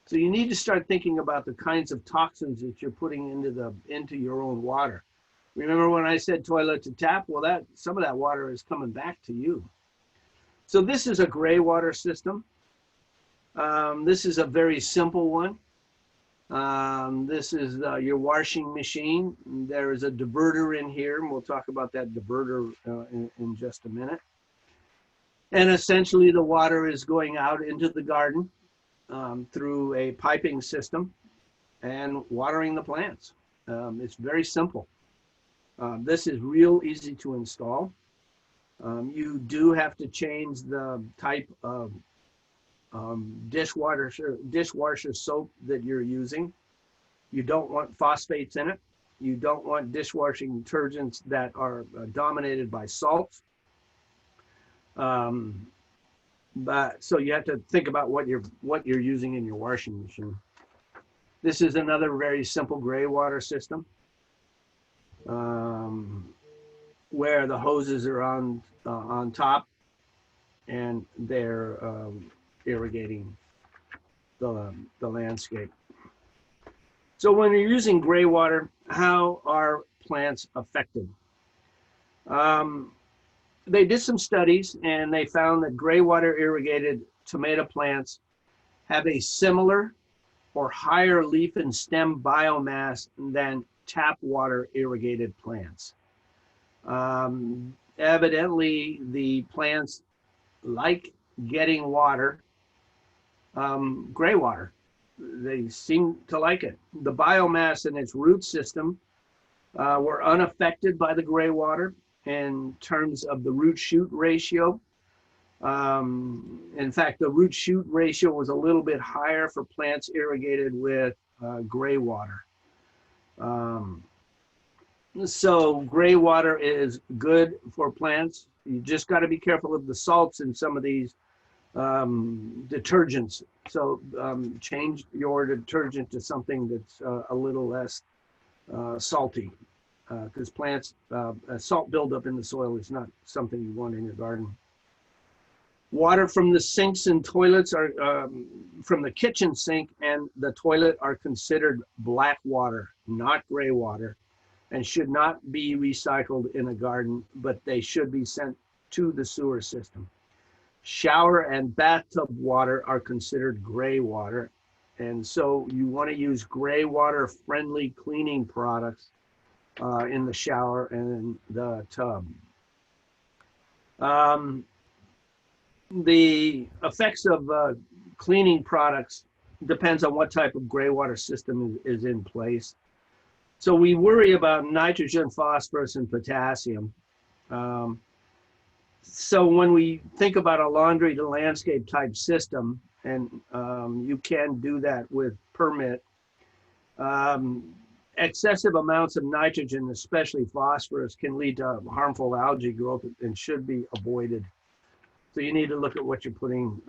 So you need to start thinking about the kinds of toxins that you're putting into your own water. Remember when I said toilet to tap? Well, some of that water is coming back to you. So this is a gray water system. This is a very simple one. This is your washing machine. There is a diverter in here, and we'll talk about that diverter in just a minute. And essentially the water is going out into the garden through a piping system and watering the plants. It's very simple. This is real easy to install. You do have to change the type of dishwasher soap that you're using. You don't want phosphates in it. You don't want dishwashing detergents that are dominated by salts. But so you have to think about what you're using in your washing machine. This is another very simple gray water system where the hoses are on top and they're irrigating the landscape. So when you're using gray water, how are plants affected? They did some studies and they found that gray water irrigated tomato plants have a similar or higher leaf and stem biomass than tap water irrigated plants. Evidently, the plants like getting water, gray water. They seem to like it. The biomass in its root system were unaffected by the gray water in terms of the root shoot ratio. In fact, the root shoot ratio was a little bit higher for plants irrigated with gray water. So gray water is good for plants. You just got to be careful of the salts in some of these detergents. So change your detergent to something that's a little less salty, because plants, salt buildup in the soil is not something you want in your garden. Water from the sinks and toilets are, from the kitchen sink and the toilet are considered black water, not gray water, and should not be recycled in a garden, but they should be sent to the sewer system. Shower and bathtub water are considered gray water, and so you want to use gray water friendly cleaning products in the shower and in the tub. The effects of cleaning products depends on what type of gray water system is in place. So we worry about nitrogen, phosphorus, and potassium. Um, so when we think about a laundry to landscape type system, and you can do that with permit, um, excessive amounts of nitrogen, especially phosphorus, can lead to harmful algae growth and should be avoided. So you need to look at what you're putting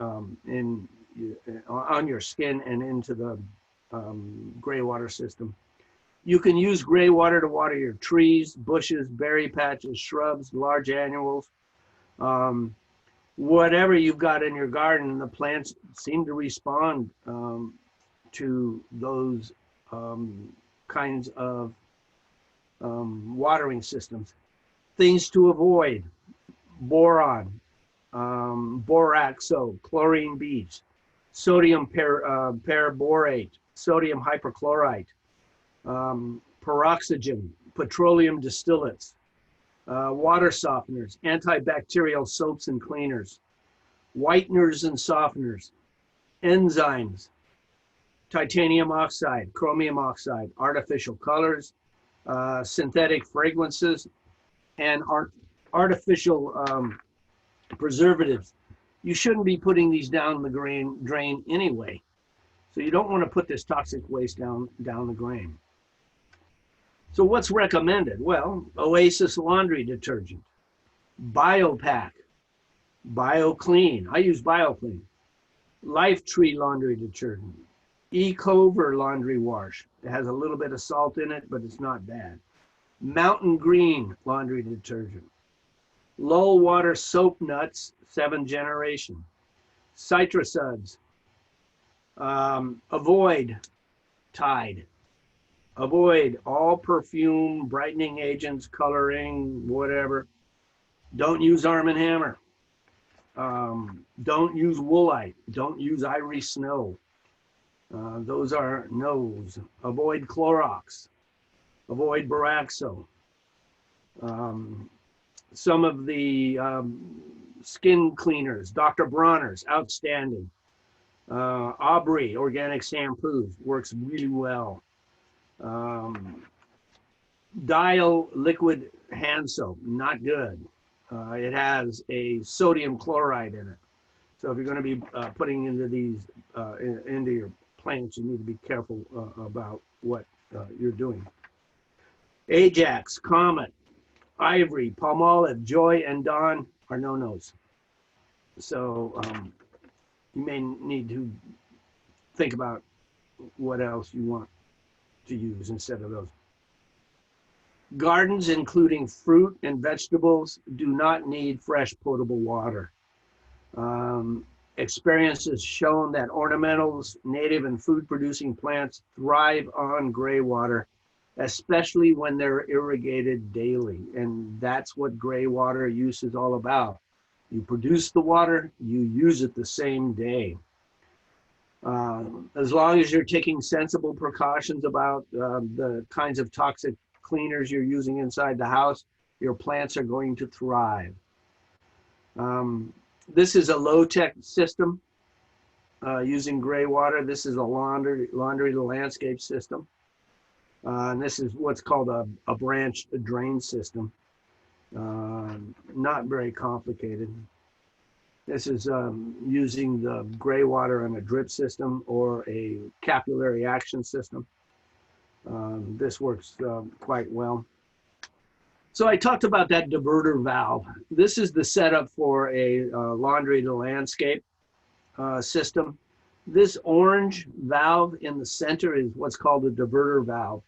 on your skin and into the gray water system. You can use gray water to water your trees, bushes, berry patches, shrubs, large annuals, whatever you've got in your garden. The plants seem to respond to those kinds of watering systems. Things to avoid: boron, boraxo, chlorine beads, sodium paraborate, sodium hypochlorite, peroxygen, petroleum distillates, water softeners, antibacterial soaps and cleaners, whiteners and softeners, enzymes, titanium oxide, chromium oxide, artificial colors, synthetic fragrances, and artificial preservatives. You shouldn't be putting these down the drain anyway. So you don't want to put this toxic waste down the drain. So what's recommended? Well, Oasis laundry detergent, BioPack, BioClean. I use BioClean. Life Tree laundry detergent, Ecover laundry wash. It has a little bit of salt in it, but it's not bad. Mountain Green laundry detergent. Low water soap nuts, 7th generation. Citrasuds. Avoid Tide. Avoid all perfume, brightening agents, coloring, whatever. Don't use Arm & Hammer. Don't use Woolite. Don't use Ivory Snow. Those are no's. Avoid Clorox. Avoid Boraxo. Some of the skin cleaners, Dr. Bronner's, outstanding. Aubrey organic shampoos, works really well. Dial liquid hand soap, not good. It has a sodium chloride in it. So if you're going to be putting into these into your plants, you need to be careful about what you're doing. Ajax, Comet, Ivory, Palmolive, Joy, and Dawn are no-nos. So you may need to think about what else you want to use instead of those. Gardens, including fruit and vegetables, do not need fresh potable water. Experience has shown that ornamentals, native and food-producing plants thrive on gray water, especially when they're irrigated daily. And that's what gray water use is all about. You produce the water, you use it the same day. As long as you're taking sensible precautions about the kinds of toxic cleaners you're using inside the house, your plants are going to thrive. This is a low-tech system using gray water. This is a laundry to landscape system. And this is what's called a branch drain system. Not very complicated. This is using the gray water in a drip system or a capillary action system. This works quite well. So I talked about that diverter valve. This is the setup for a laundry to landscape system. This orange valve in the center is what's called a diverter valve.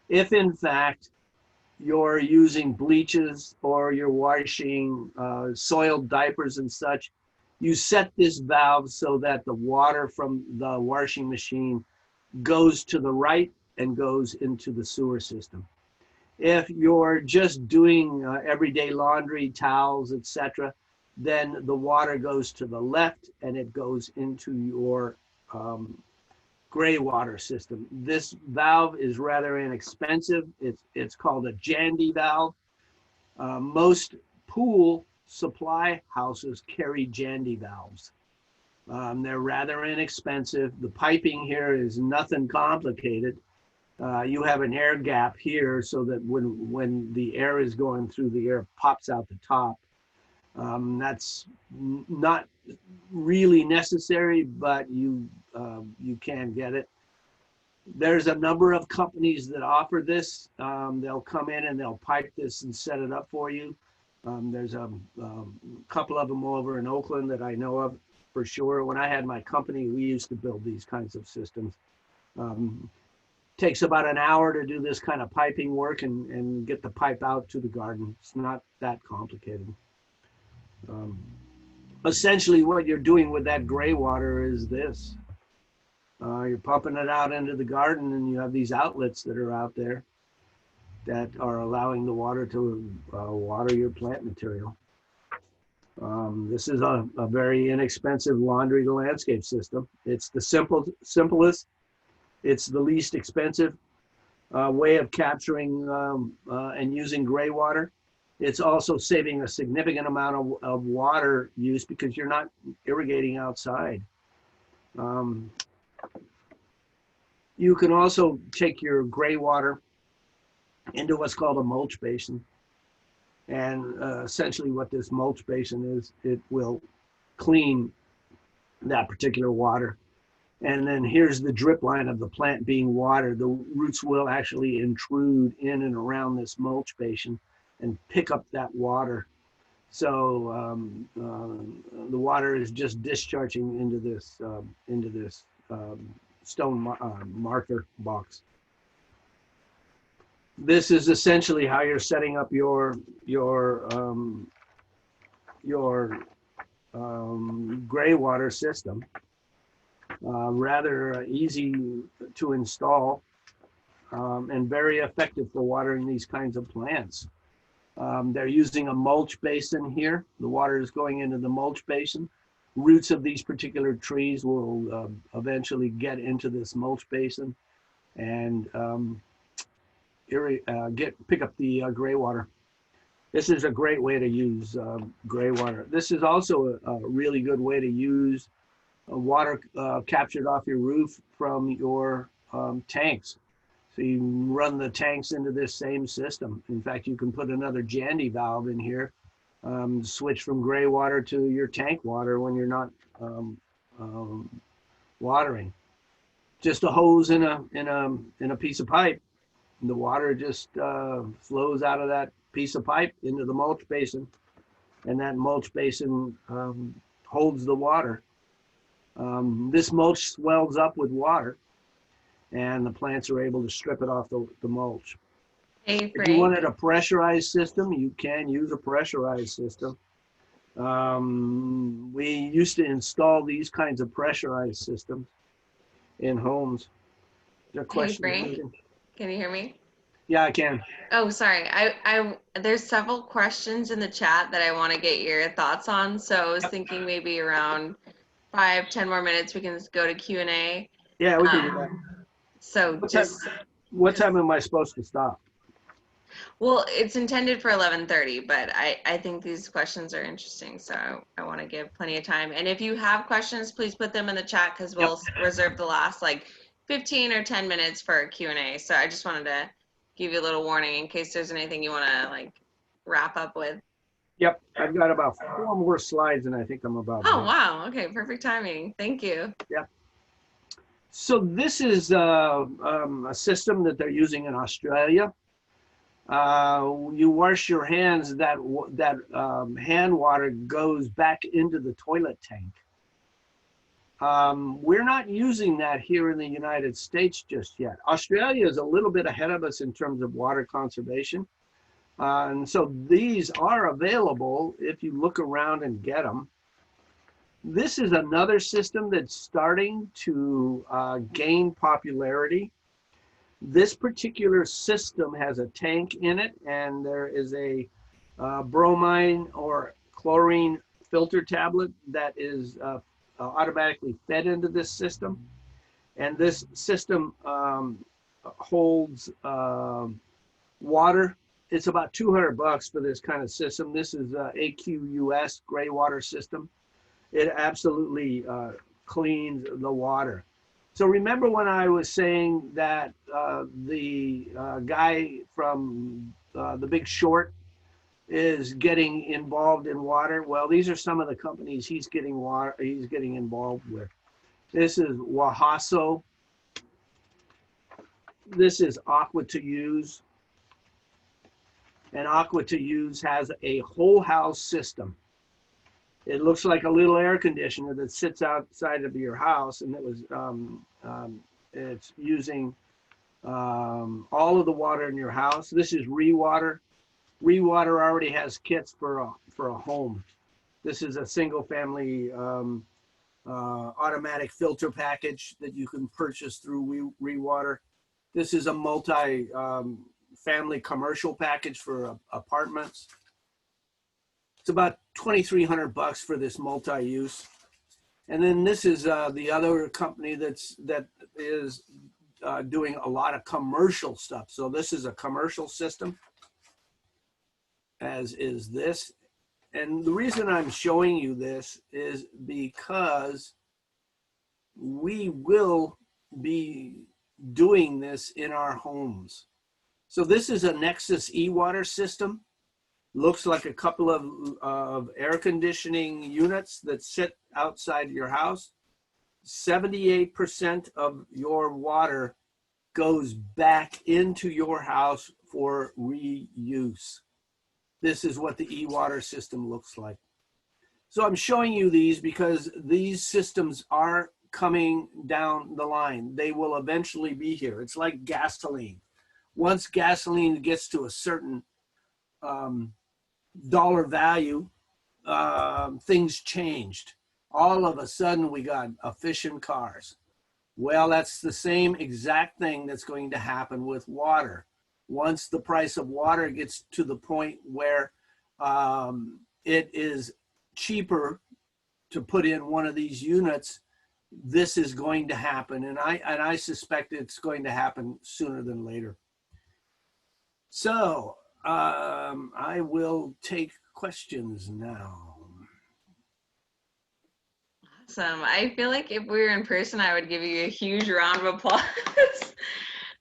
If in fact you're using bleaches or you're washing soiled diapers and such, you set this valve so that the water from the washing machine goes to the right and goes into the sewer system. If you're just doing everyday laundry, towels, etc., then the water goes to the left and it goes into your gray water system. This valve is rather inexpensive. It's called a Jandy valve. Most pool supply houses carry Jandy valves. They're rather inexpensive. The piping here is nothing complicated. You have an air gap here so that when the air is going through, the air pops out the top. That's not really necessary, but you can get it. There's a number of companies that offer this. They'll come in and they'll pipe this and set it up for you. There's a couple of them over in Oakland that I know of for sure. When I had my company, we used to build these kinds of systems. Takes about an hour to do this kind of piping work and get the pipe out to the garden. It's not that complicated. Essentially what you're doing with that gray water is this. You're pumping it out into the garden, and you have these outlets that are out there that are allowing the water to water your plant material. This is a very inexpensive laundry to landscape system. It's the simplest, it's the least expensive way of capturing and using gray water. It's also saving a significant amount of water use because you're not irrigating outside. You can also take your gray water into what's called a mulch basin. And essentially what this mulch basin is, it will clean that particular water. And then here's the drip line of the plant being watered. The roots will actually intrude in and around this mulch basin and pick up that water. So the water is just discharging into this stone marker box. This is essentially how you're setting up your gray water system. Rather easy to install and very effective for watering these kinds of plants. They're using a mulch basin here. The water is going into the mulch basin. Roots of these particular trees will eventually get into this mulch basin and pick up the gray water. This is a great way to use gray water. This is also a really good way to use water captured off your roof from your tanks. So you run the tanks into this same system. In fact, you can put another Jandy valve in here, switch from gray water to your tank water when you're not watering. Just a hose in a piece of pipe. The water just flows out of that piece of pipe into the mulch basin, and that mulch basin holds the water. This mulch swells up with water, and the plants are able to strip it off the mulch. Hey, if you wanted a pressurized system, you can use a pressurized system. We used to install these kinds of pressurized systems in homes. Is there a question? Hey, Frank, can you hear me? Yeah, I can. Oh, sorry. There's several questions in the chat that I want to get your thoughts on. So I was thinking maybe around 5-10 more minutes we can go to Q&A. Yeah, we can do that. So what time am I supposed to stop? Well, it's intended for 11:30, but I think these questions are interesting, so I want to give plenty of time. And if you have questions, please put them in the chat because we'll reserve the last like 15 or 10 minutes for Q&A. So I just wanted to give you a little warning in case there's anything you want to like wrap up with. Yep, I've got about 4 more slides, and I think I'm about. Oh, wow. Okay, perfect timing. Thank you. Yep. So this is a system that they're using in Australia. You wash your hands, that hand water goes back into the toilet tank. We're not using that here in the United States just yet. Australia is a little bit ahead of us in terms of water conservation. And so these are available if you look around and get them. This is another system that's starting to gain popularity. This particular system has a tank in it, and there is a bromine or chlorine filter tablet that is automatically fed into this system. And this system holds water it's about $200 for this kind of system. This is AQUS Greywater system. It absolutely cleans the water. So remember when I was saying that the guy from The Big Short is getting involved in water? Well, these are some of the companies he's getting involved with. This is Wahaso. This is Aqua to Use. And Aqua to Use has a whole house system. It looks like a little air conditioner that sits outside of your house, and it's using all of the water in your house. This is Rewater. Rewater already has kits for a home. This is a single family automatic filter package that you can purchase through Rewater. This is a multi-family commercial package for apartments. It's about $2,300 for this multi-use. And then this is the other company that is doing a lot of commercial stuff. So this is a commercial system, as is this. And the reason I'm showing you this is because we will be doing this in our homes. So this is a Nexus e-water system. Looks like a couple of air conditioning units that sit outside your house. 78% of your water goes back into your house for reuse. This is what the e-water system looks like. So I'm showing you these because these systems are coming down the line. They will eventually be here. It's like gasoline. Once gasoline gets to a certain dollar value, things changed. All of a sudden we got efficient cars. Well, that's the same exact thing that's going to happen with water. Once the price of water gets to the point where it is cheaper to put in one of these units, this is going to happen. And I suspect it's going to happen sooner than later. So I will take questions now. Awesome. I feel like if we were in person, I would give you a huge round of applause.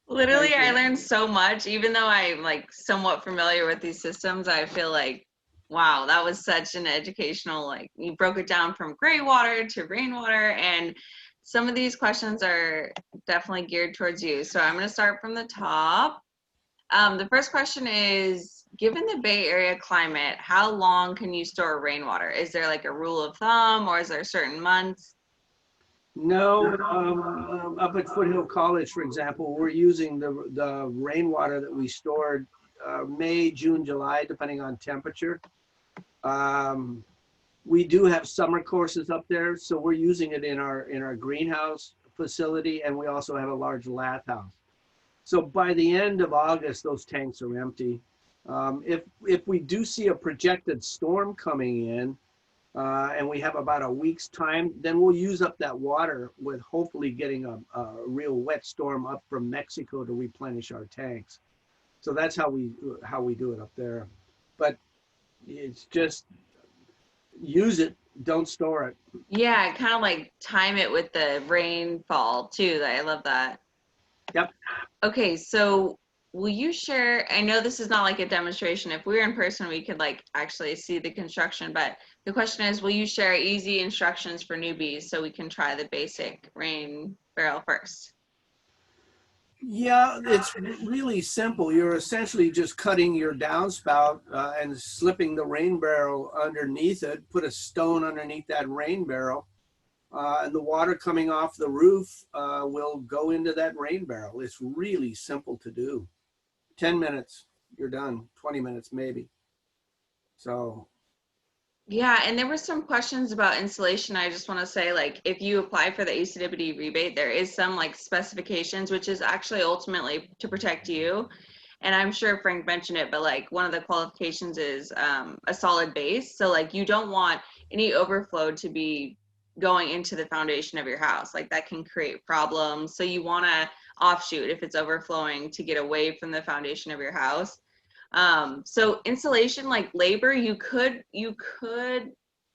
Literally, I learned so much. Even though I'm like somewhat familiar with these systems, I feel like, wow, that was such an educational, like you broke it down from gray water to rainwater, and some of these questions are definitely geared towards you. So I'm going to start from the top. The first question is, given the Bay Area climate, how long can you store rainwater? Is there like a rule of thumb, or is there certain months? No, up at Foothill College, for example, we're using the rainwater that we stored May, June, July, depending on temperature. We do have summer courses up there, so we're using it in our greenhouse facility, and we also have a large lath house. So by the end of August, those tanks are empty. If we do see a projected storm coming in, and we have about a week's time, then we'll use up that water with hopefully getting a real wet storm up from Mexico to replenish our tanks. So that's how we do it up there. But it's just use it, don't store it. Yeah, kind of like time it with the rainfall too. I love that. Yep. Okay, so will you share, I know this is not like a demonstration. If we were in person, we could like actually see the construction, but the question is, will you share easy instructions for newbies so we can try the basic rain barrel first? Yeah, it's really simple. You're essentially just cutting your downspout and slipping the rain barrel underneath it, put a stone underneath that rain barrel, and the water coming off the roof will go into that rain barrel. It's really simple to do. 10 minutes, you're done. 20 minutes maybe. So. Yeah, and there were some questions about installation. I just want to say, like, if you apply for the ACWD rebate, there is some like specifications, which is actually ultimately to protect you. And I'm sure Frank mentioned it, but like one of the qualifications is a solid base. So like you don't want any overflow to be going into the foundation of your house. Like that can create problems. So you want to offshoot if it's overflowing to get away from the foundation of your house. So installation, like labor, you could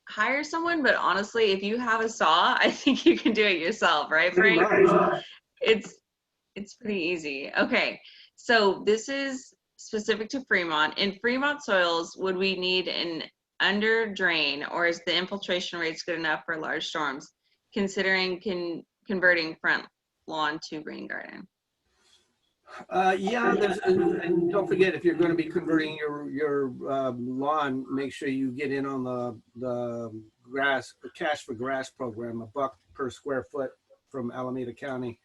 hire someone, but honestly, if you have a saw, I think you can do it yourself, right, Pretty Frank? much. It's pretty easy. Okay, so this is specific to Fremont. In Fremont soils, would we need an under drain, or is the infiltration rates good enough for large storms, considering converting front lawn to rain garden? Yeah, and don't forget, if you're going to be converting your lawn, make sure you get in on the cash for grass program, $1 per square foot from Alameda County.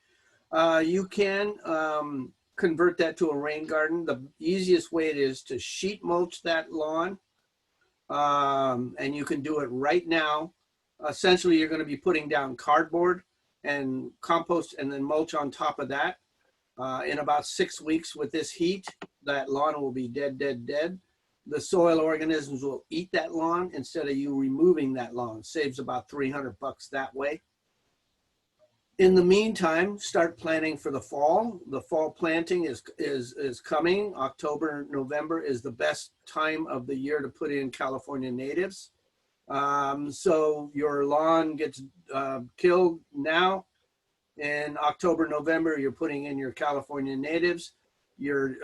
You can convert that to a rain garden. The easiest way it is to sheet mulch that lawn, and you can do it right now. Essentially, you're going to be putting down cardboard and compost and then mulch on top of that. In about 6 weeks with this heat, that lawn will be dead, dead, dead. The soil organisms will eat that lawn instead of you removing that lawn. Saves about $300 that way. In the meantime, start planting for the fall. The fall planting is coming. October, November is the best time of the year to put in California natives. So your lawn gets killed now. In October, November, you're putting in your California natives. You're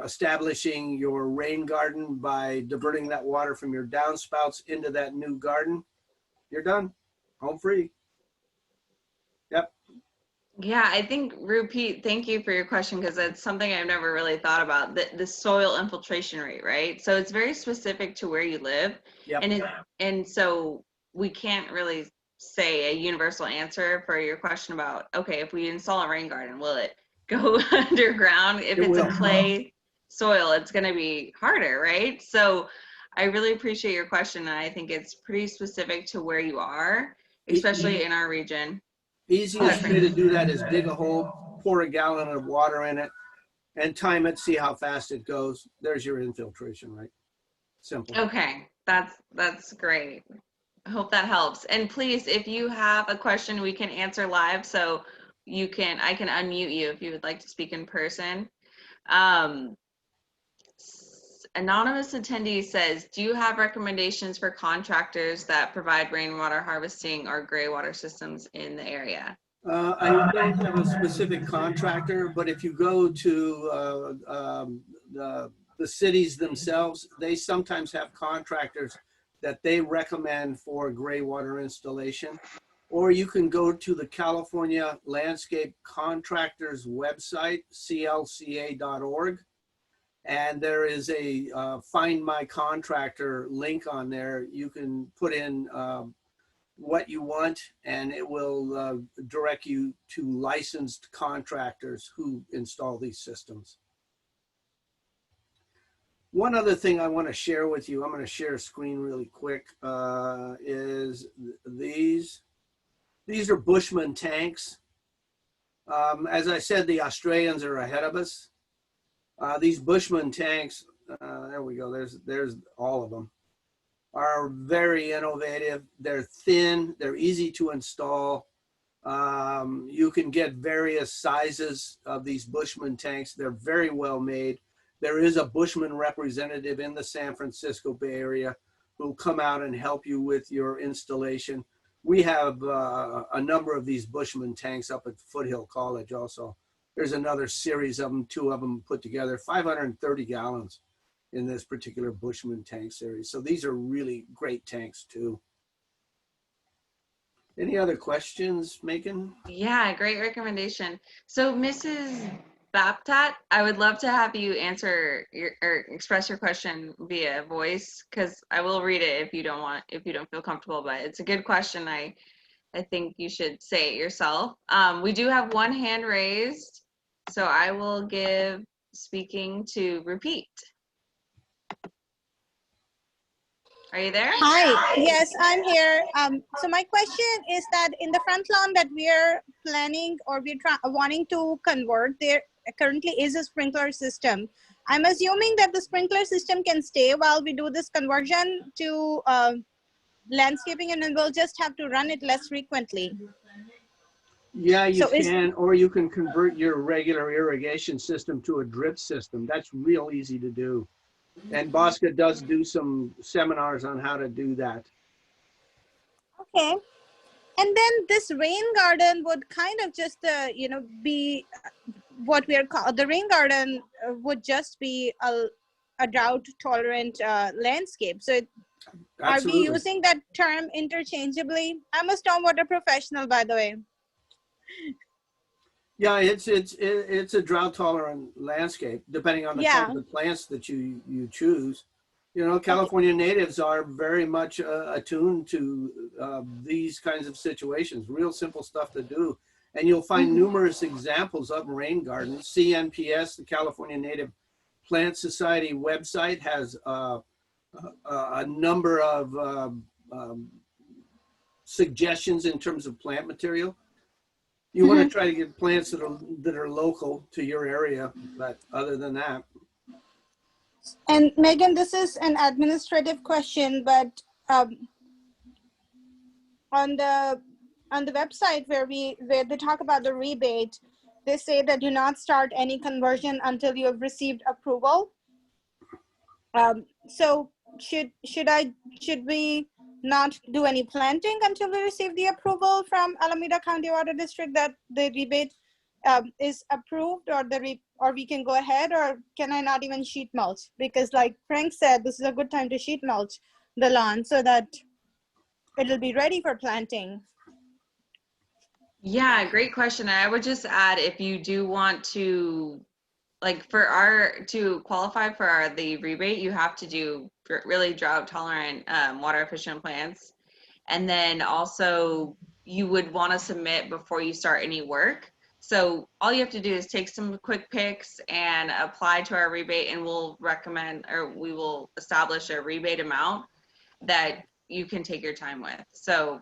establishing your rain garden by diverting that water from your downspouts into that new garden. You're done. Home free. Yep. Yeah, I think, Rupit, thank you for your question, because that's something I've never really thought about, the soil infiltration rate, right? So it's very specific to where you live. Yep. And so we can't really say a universal answer for your question about, okay, if we install a rain garden, will it go underground? If it's a clay soil, it's going to be harder, right? So I really appreciate your question, and I think it's pretty specific to where you are, especially in our region. Easiest way to do that is dig a hole, pour a gallon of water in it, and time it, see how fast it goes. There's your infiltration rate. Simple. Okay, that's great. I hope that helps. And please, if you have a question, we can answer live. So I can unmute you if you would like to speak in person. Anonymous attendee says, do you have recommendations for contractors that provide rainwater harvesting or gray water systems in the area? I don't have a specific contractor, but if you go to the cities themselves, they sometimes have contractors that they recommend for gray water installation. Or you can go to the California Landscape Contractors website, clca.org. And there is a Find My Contractor link on there. You can put in what you want, and it will direct you to licensed contractors who install these systems. One other thing I want to share with you, I'm going to share a screen really quick, is these. These are Bushman tanks. As I said, the Australians are ahead of us. These Bushman tanks, there we go, there's all of them, are very innovative. They're thin, they're easy to install. You can get various sizes of these Bushman tanks. They're very well made. There is a Bushman representative in the San Francisco Bay Area who will come out and help you with your installation. We have a number of these Bushman tanks up at Foothill College also. There's another series of them, 2 of them put together, 530 gallons in this particular Bushman tank series. So these are really great tanks too. Any other questions, Macon? Yeah, great recommendation. So Mrs. Baptat, I would love to have you answer or express your question via voice, because I will read it if you don't feel comfortable, but it's a good question. I think you should say it yourself. We do have one hand raised, so I will give speaking to Repeat. Are you there? Hi, yes, I'm here. So my question is that in the front lawn that we're planning or we're wanting to convert, there currently is a sprinkler system. I'm assuming that the sprinkler system can stay while we do this conversion to landscaping, and then we'll just have to run it less frequently. Yeah, you So is can, or you can convert your regular irrigation system to a drip system. That's real easy to do. And Bosca does do some seminars on how to do that. okay. And then this rain garden would kind of just, be what we are called, the rain garden would just be a drought tolerant landscape. So are we Absolutely. using that term interchangeably? I'm a stormwater professional, by the way. Yeah, it's a drought tolerant landscape, depending on the type Yeah. of plants that you choose. You know, Okay. California natives are very much attuned to these kinds of situations. Real simple stuff to do, and you'll find numerous examples of rain gardens. CNPS, the California Native Plant Society website, has a number of suggestions in terms of plant material. You want to try to get plants that are local to your area, but other than that. And Megan, this is an administrative question, but on the website where they talk about the rebate, they say that do not start any conversion until you have received approval. So should we not do any planting until we receive the approval from Alameda County Water District that the rebate is approved, or we can go ahead, or can I not even sheet mulch? Because like Frank said, this is a good time to sheet mulch the lawn so that it'll be ready for planting. Yeah, great question. I would just add, if you do want to, like to qualify for the rebate, you have to do really drought tolerant, water efficient plants. And then also you would want to submit before you start any work. So all you have to do is take some quick pics and apply to our rebate, and we'll recommend, or we will establish a rebate amount that you can take your time with. So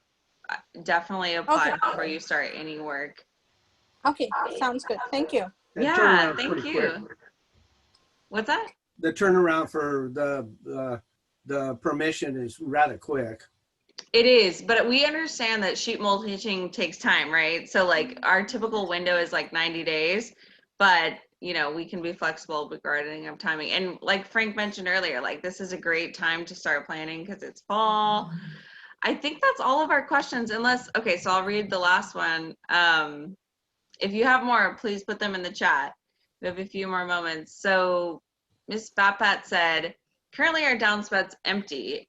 definitely apply before you start any work. Okay, sounds good. Thank you. Yeah, thank you. What's that? The turnaround for the permission is rather quick. It is, but we understand that sheet mulching takes time, right? So like our typical window is like 90 days, but you know, we can be flexible regarding of timing. And like Frank mentioned earlier, like this is a great time to start planning because it's fall. I think that's all of our questions, unless, okay, so I'll read the last one. If you have more, please put them in the chat. We have a few more moments. So Ms. Bapat said, currently our downspouts empty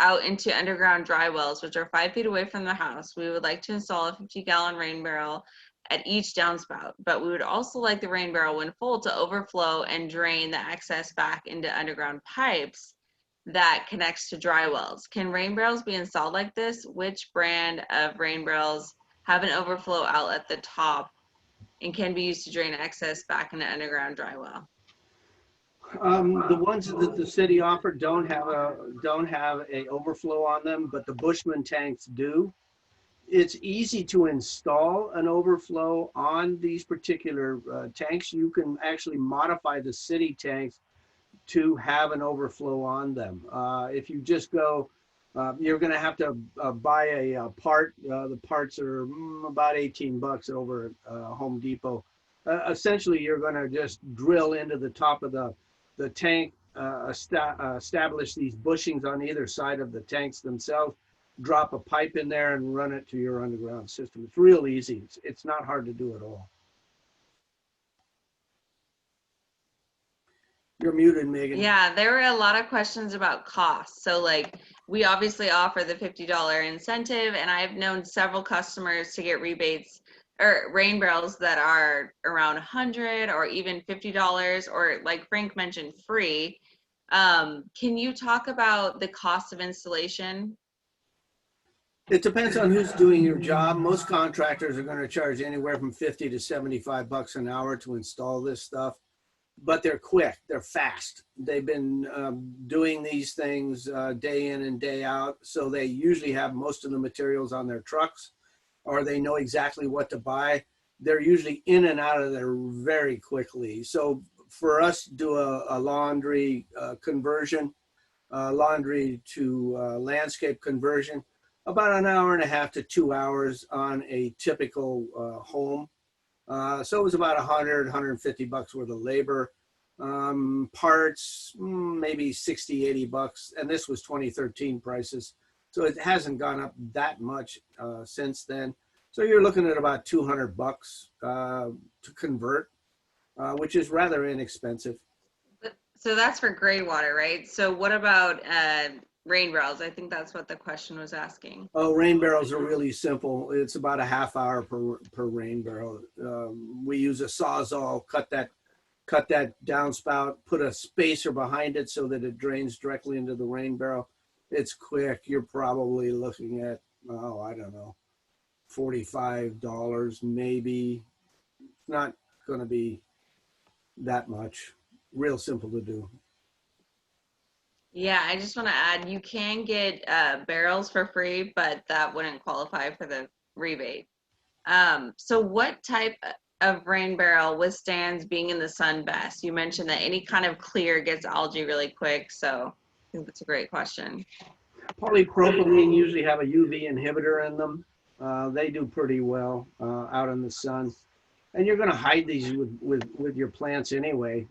out into underground dry wells, which are 5 feet away from the house. We would like to install a 50-gallon rain barrel at each downspout, but we would also like the rain barrel, when full, to overflow and drain the excess back into underground pipes that connects to dry wells. Can rain barrels be installed like this? Which brand of rain barrels have an overflow outlet at the top and can be used to drain excess back into underground dry well? The ones that the city offered don't have a overflow on them, but the Bushman tanks do. It's easy to install an overflow on these particular tanks. You can actually modify the city tanks to have an overflow on them. If you just go, you're going to have to buy a part. The parts are about 18 bucks over at Home Depot. Essentially, you're going to just drill into the top of the tank, establish these bushings on either side of the tanks themselves, drop a pipe in there and run it to your underground system. It's real easy. It's not hard to do at all. You're muted, Megan. Yeah, there were a lot of questions about cost. So like we obviously offer the $50 incentive, and I've known several customers to get rebates or rain barrels that are around $100 or even $50, or like Frank mentioned, free. Can you talk about the cost of installation? It depends on who's doing your job. Most contractors are going to charge anywhere from 50 to 75 bucks an hour to install this stuff, but they're quick, they're fast. They've been doing these things day in and day out, so they usually have most of the materials on their trucks, or they know exactly what to buy. They're usually in and out of there very quickly. So for us to do a laundry conversion, laundry to landscape conversion, about an hour and a half to 2 hours on a typical home. So it was about 100, 150 bucks worth of labor. Parts, maybe 60, 80 bucks. And this was 2013 prices. So it hasn't gone up that much since then. So you're looking at about 200 bucks to convert, which is rather inexpensive. So that's for gray water, right? So what about rain barrels? I think that's what the question was asking. Oh, rain barrels are really simple. It's about a half hour per rain barrel. We use a Sawzall, cut that downspout, put a spacer behind it so that it drains directly into the rain barrel. It's quick. You're probably looking at, oh, I don't know, $45 maybe. Not going to be that much. Real simple to do. Yeah, I just want to add, you can get barrels for free, but that wouldn't qualify for the rebate. So what type of rain barrel withstands being in the sun best? You mentioned that any kind of clear gets algae really quick, so I think that's a great question. Polypropylene usually have a UV inhibitor in them. They do pretty well out in the sun. And you're going to hide these with your plants anyway.